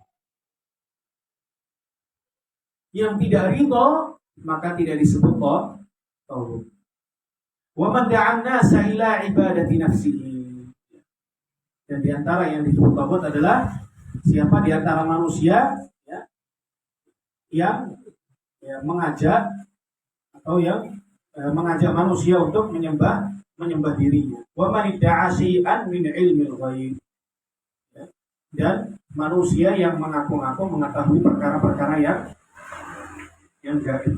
Yang tidak ridho maka tidak disebut tauhid. Wa man da'an nasa ila ibadati nafsihi. Dan di antara yang disebut tauhid adalah siapa di antara manusia yang mengajak atau yang mengajak manusia untuk menyembah dirinya. Wa man idda'a syai'an min ilmil ghaib. Dan manusia yang mengaku-ngaku mengetahui perkara-perkara yang gaib.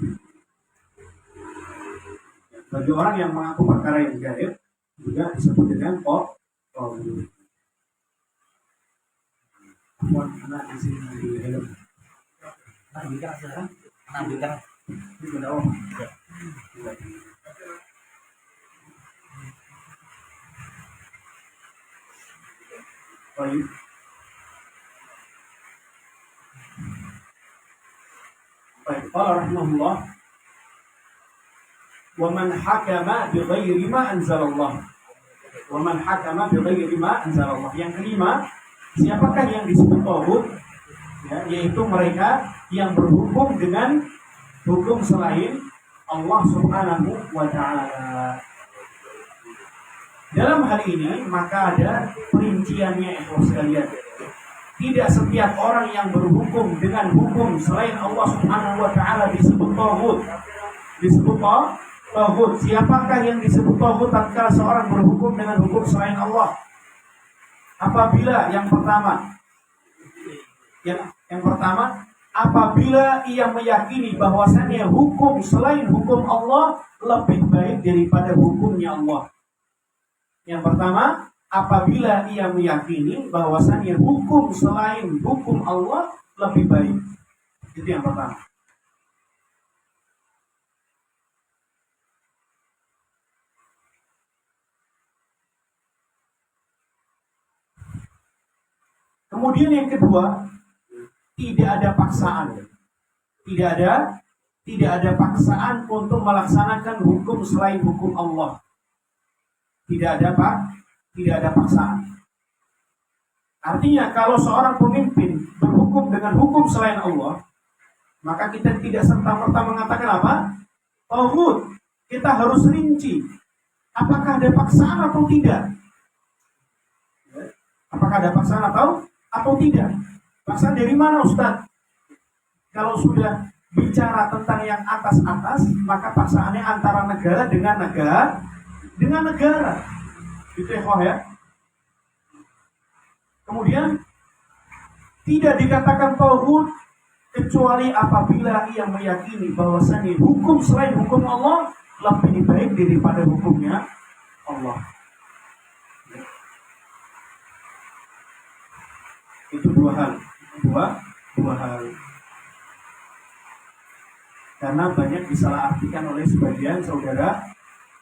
Bagi orang yang mengaku perkara yang gaib juga disebut dengan tauhid. Anak di sini di helm. Bicara sekarang. Bicara. Ini sudah om. Baik. Baik, qala rahimahullah wa man hakama bi ghairi ma anzalallah. Wa man hakama bi ghairi ma anzalallah. Yang kelima, siapakah yang disebut taghut? Ya, yaitu mereka yang berhukum dengan hukum selain Allah Subhanahu wa taala. Dalam hal ini maka ada perinciannya ikhwan sekalian. Tidak setiap orang yang berhukum dengan hukum selain Allah Subhanahu wa taala disebut taghut. Disebut taghut. Siapakah yang disebut taghut tatkala seorang berhukum dengan hukum selain Allah? Apabila yang pertama, apabila ia meyakini bahwasannya hukum selain hukum Allah lebih baik daripada hukumnya Allah. Yang pertama, apabila ia meyakini bahwasannya hukum selain hukum Allah lebih baik. Itu yang pertama. Kemudian yang kedua, tidak ada paksaan. Tidak ada paksaan untuk melaksanakan hukum selain hukum Allah. Tidak ada paksaan. Artinya kalau seorang pemimpin berhukum dengan hukum selain Allah, maka kita tidak serta-merta mengatakan apa? Taghut. Kita harus rinci. Apakah ada paksaan atau tidak? Apakah ada paksaan atau tidak? Paksaan dari mana, Ustaz? Kalau sudah bicara tentang yang atas-atas, maka paksaannya antara negara dengan negara. Itu ya. Kemudian tidak dikatakan taghut kecuali apabila ia meyakini bahwasanya hukum selain hukum Allah lebih baik daripada hukumnya Allah. Itu dua hal. Karena banyak disalahartikan oleh sebagian saudara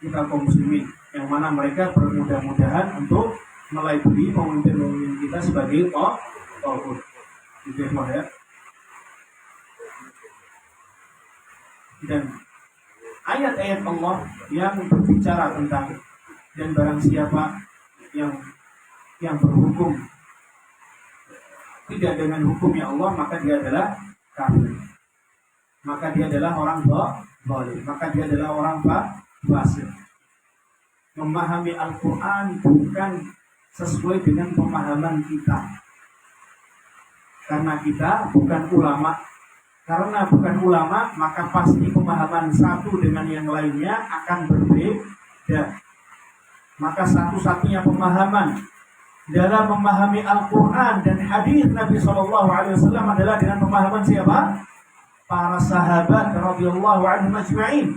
kita kaum muslimin, yang mana mereka bermudah-mudahan untuk melabeli pemimpin-pemimpin kita sebagai taghut. Gitu ya. Dan ayat-ayat Allah yang berbicara tentang dan barang siapa yang berhukum tidak dengan hukumnya Allah, maka dia adalah kafir. Maka dia adalah orang zalim. Maka dia adalah orang fasik. Memahami Al-Quran bukan sesuai dengan pemahaman kita. Karena kita bukan ulama. Karena bukan ulama, maka pasti pemahaman satu dengan yang lainnya akan berbeda. Maka satu-satunya pemahaman dalam memahami Al-Quran dan hadis Nabi SAW adalah dengan pemahaman siapa? Para sahabat radhiyallahu anhum ajma'in.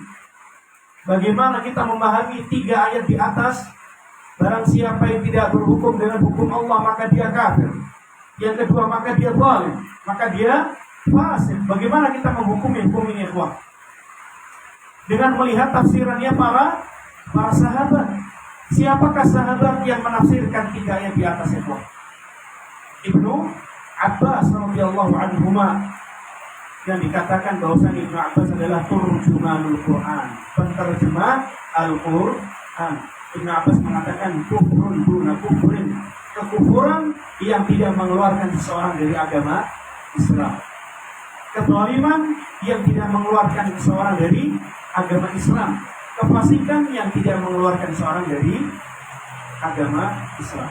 Bagaimana kita memahami 3 ayat di atas? Barang siapa yang tidak berhukum dengan hukum Allah, maka dia kafir. Yang kedua, maka dia zalim, maka dia fasik. Bagaimana kita menghukumi hukum ini, ikhwah? Dengan melihat tafsirannya para sahabat. Siapakah sahabat yang menafsirkan 3 ayat di atas, ikhwah? Ibnu Abbas radhiyallahu anhuma. Yang dikatakan bahwasanya Ibnu Abbas adalah turjumanul Quran, penterjemah Al-Quran. Ibnu Abbas mengatakan kufrun duna kufrin, kekufuran yang tidak mengeluarkan seseorang dari agama Islam, kezaliman yang tidak mengeluarkan seseorang dari agama Islam, kefasikan yang tidak mengeluarkan seseorang dari agama Islam.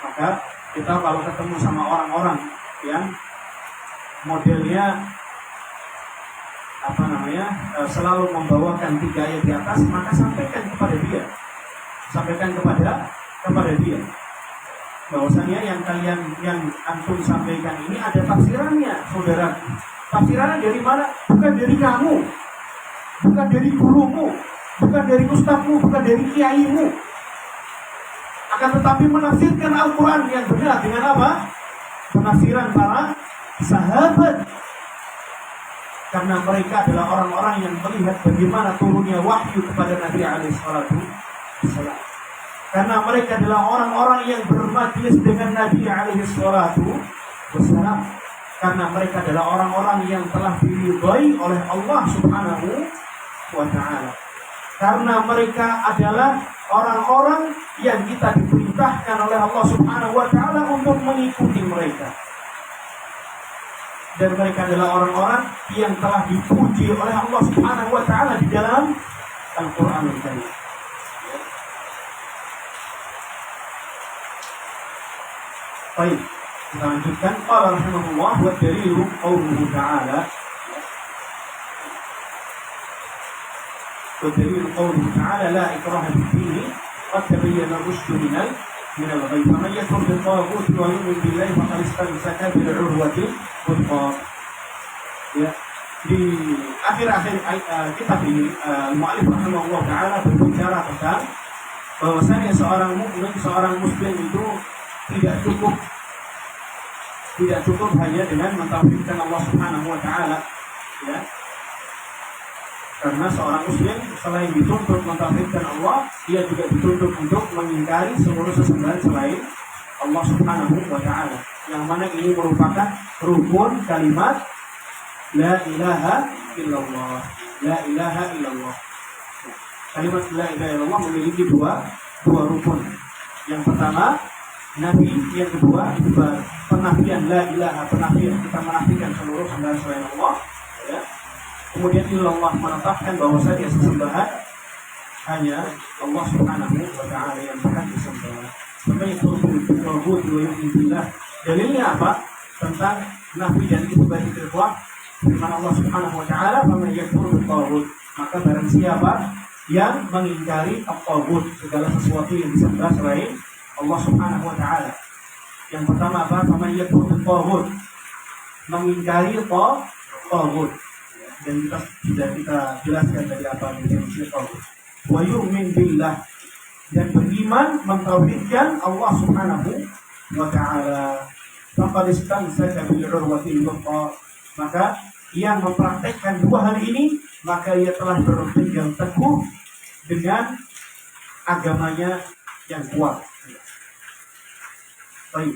Maka kita kalau ketemu sama orang-orang yang modelnya selalu membawakan 3 ayat di atas, maka sampaikan kepada dia bahwasanya yang antum sampaikan ini ada tafsirannya, saudara. Tafsirannya dari mana? Bukan dari kamu, bukan dari gurumu, bukan dari ustadzmu, bukan dari kiaimu, akan tetapi menafsirkan Al-Quran yang benar dengan apa? Penafsiran para sahabat. Karena mereka adalah orang-orang yang melihat bagaimana turunnya wahyu kepada Nabi alaihissalam. Karena mereka adalah orang-orang yang bermajlis dengan Nabi alaihi salatu wassalam. Karena mereka adalah orang-orang yang telah diridhai oleh Allah Subhanahu wa ta'ala. Karena mereka adalah orang-orang yang kita diperintahkan oleh Allah Subhanahu wa ta'ala untuk mengikuti mereka. Dan mereka adalah orang-orang yang telah dipuji oleh Allah Subhanahu wa ta'ala di dalam Al-Qur'anul Karim. Baik, kita lanjutkan. Qala rahimahullah wa dalilu qauluhu ta'ala. Wa dalilu qauluhu ta'ala la ikraha fid-din qad tabayyana ar-rushdu min al-ghayy. Faman yakfur bil-taghut wa yu'min billahi faqad istamsaka bil-'urwatil wuthqa. Ya, di akhir-akhir kitab ini al-mu'allif rahimahullah ta'ala berbicara tentang bahwasanya seorang mukmin, seorang muslim itu tidak cukup hanya dengan mentauhidkan Allah Subhanahu wa ta'ala, ya. Karena seorang muslim selain dituntut mentauhidkan Allah, dia juga dituntut untuk mengingkari seluruh sesembahan selain Allah Subhanahu wa ta'ala, yang mana ini merupakan rukun kalimat la ilaha illallah. La ilaha illallah. Kalimat la ilaha illallah memiliki dua rukun. Yang pertama nafi, yang kedua penafian. La ilaha, penafian, kita menafikan seluruh sembahan selain Allah, ya. Kemudian illallah, menetapkan bahwasanya sesembahan hanya Allah Subhanahu wa ta'ala yang berhak disembah. Sebenarnya tauhid wa yu'minillah. Dalilnya apa? Tentang nafi dan isbat ikhwah. Firman Allah Subhanahu wa ta'ala, "Faman yakfur bil-taghut," maka barang siapa yang mengingkari at-taghut, segala sesuatu yang disembah selain Allah Subhanahu wa ta'ala. Yang pertama apa? Faman yakfur bil-taghut, mengingkari taghut. Dan kita jelaskan dari apa definisi taghut. Wa yu'min billah, dan beriman mentauhidkan Allah Subhanahu wa ta'ala. Faqad istamsaka bil-'urwatil wuthqa, maka yang mempraktekkan dua hal ini, maka ia telah berpegang teguh dengan agamanya yang kuat. Baik.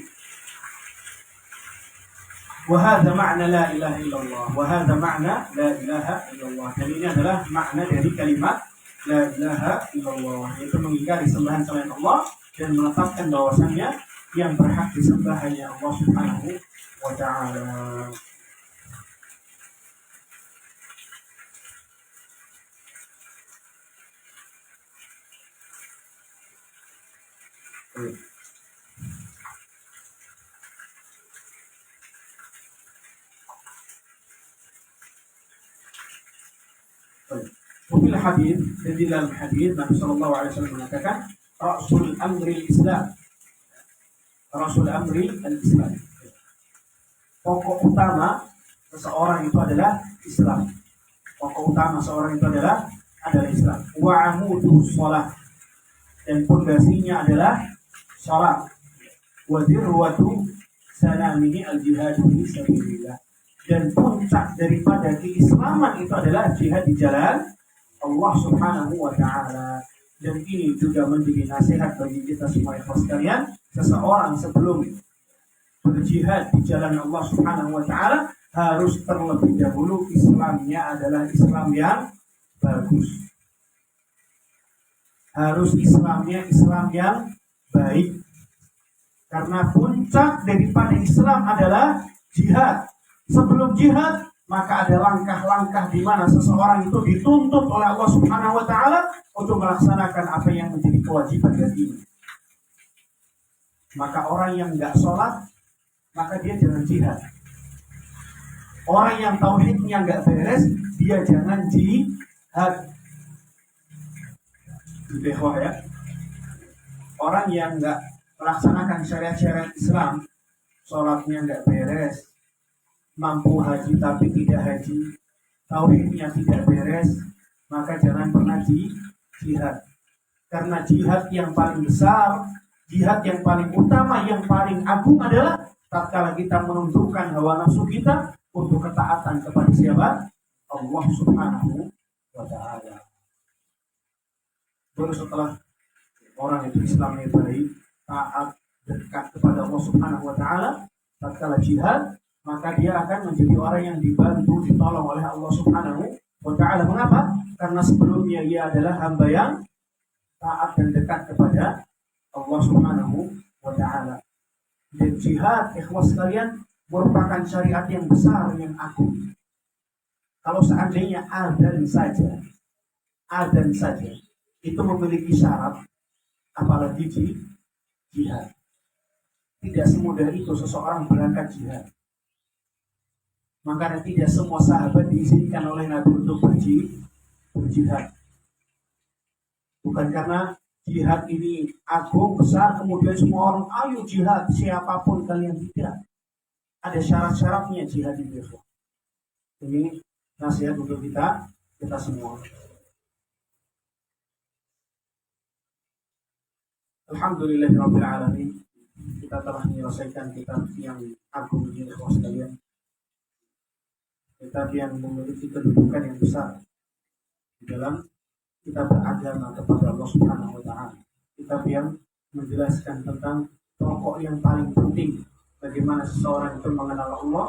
Wa hadza ma'na la ilaha illallah. Wa hadza ma'na la ilaha illallah. Dan ini adalah makna dari kalimat la ilaha illallah, yaitu mengingkari sembahan selain Allah dan menetapkan bahwasannya yang berhak disembah hanya Allah Subhanahu wa ta'ala. Wafil hadis, dan di dalam hadis Nabi Sallallahu Alaihi Wasallam mengatakan Rasul Amri Islam, Rasul Amri Islam, pokok utama seseorang itu adalah Islam. Pokok utama seorang itu adalah Islam. Wa amudu sholat, dan pondasinya adalah sholat. Wa dirwatu sanamihi al-jihadu fi sabilillah, dan puncak daripada keislaman itu adalah jihad di jalan Allah Subhanahu wa ta'ala. Dan ini juga menjadi nasihat bagi kita semua ikhlas sekalian. Seseorang sebelum berjihad di jalan Allah Subhanahu wa ta'ala harus terlebih dahulu Islamnya adalah Islam yang bagus. Harus Islamnya Islam yang baik. Karena puncak daripada Islam adalah jihad. Sebelum jihad, maka ada langkah-langkah di mana seseorang itu dituntut oleh Allah Subhanahu wa ta'ala untuk melaksanakan apa yang menjadi kewajiban baginya. Maka orang yang enggak sholat, maka dia jangan jihad. Orang yang tauhidnya enggak beres, dia jangan jihad. Bihwah, ya. Orang yang enggak melaksanakan syariat-syariat Islam, sholatnya enggak beres, mampu haji tapi tidak haji, tauhidnya tidak beres, maka jangan pernah jihad. Karena jihad yang paling besar, jihad yang paling utama, yang paling agung adalah tatkala kita menunjukkan hawa nafsu kita untuk ketaatan kepada siapa? Allah Subhanahu wa ta'ala. Baru setelah orang itu Islamnya baik, taat, dekat kepada Allah Subhanahu wa taala, tatkala jihad, maka dia akan menjadi orang yang dibantu, ditolong oleh Allah Subhanahu wa taala. Mengapa? Karena sebelumnya ia adalah hamba yang taat dan dekat kepada Allah Subhanahu wa taala. Dan jihad, ikhwas sekalian, merupakan syariat yang besar, yang agung. Kalau seandainya adzan saja itu memiliki syarat, apalagi jihad. Tidak semudah itu seseorang berangkat jihad. Makanya tidak semua sahabat diizinkan oleh Nabi untuk berjihad. Bukan karena jihad ini agung, besar, kemudian semua orang ayo jihad, siapapun kalian, tidak. Ada syarat-syaratnya jihad itu. Ini nasihat untuk kita semua. Alhamdulillahirabbil alamin. Kita telah menyelesaikan kitab yang agung ini, ikhwas sekalian. Kitab yang memiliki kedudukan yang besar di dalam kita beragama kepada Allah Subhanahu wa taala. Kitab yang menjelaskan tentang pokok yang paling penting, bagaimana seseorang itu mengenal Allah,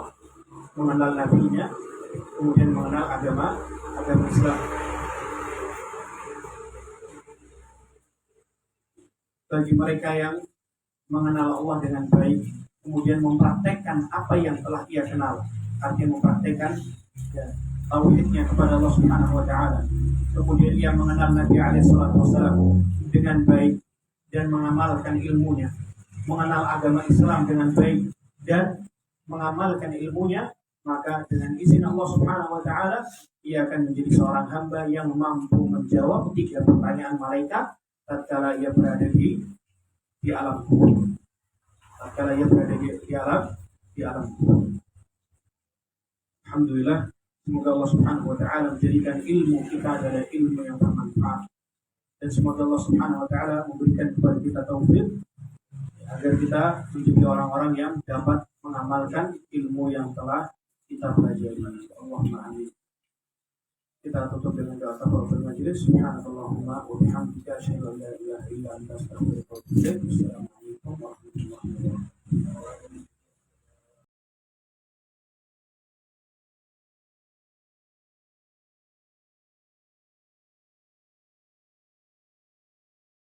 mengenal nabinya, kemudian mengenal agama Islam. Bagi mereka yang mengenal Allah dengan baik, kemudian mempraktekkan apa yang telah ia kenal, artinya mempraktekkan tauhidnya kepada Allah Subhanahu wa taala. Kemudian ia mengenal Nabi SAW dengan baik dan mengamalkan ilmunya, mengenal agama Islam dengan baik dan mengamalkan ilmunya, maka dengan izin Allah Subhanahu wa taala ia akan menjadi seorang hamba yang mampu menjawab 3 pertanyaan malaikat tatkala ia berada di alam kubur. Tatkala ia berada di alam kubur. Alhamdulillah, semoga Allah Subhanahu wa taala menjadikan ilmu kita adalah ilmu yang bermanfaat. Dan semoga Allah Subhanahu wa taala memberikan kepada kita taufik agar kita menjadi orang-orang yang dapat mengamalkan ilmu yang telah kita pelajari. Allahumma amin. Kita tutup dengan doa kafaratul majelis. Subhanallahumma wa bihamdika asyhadu an la ilaha illa anta astaghfiruka wa atubu ilaik.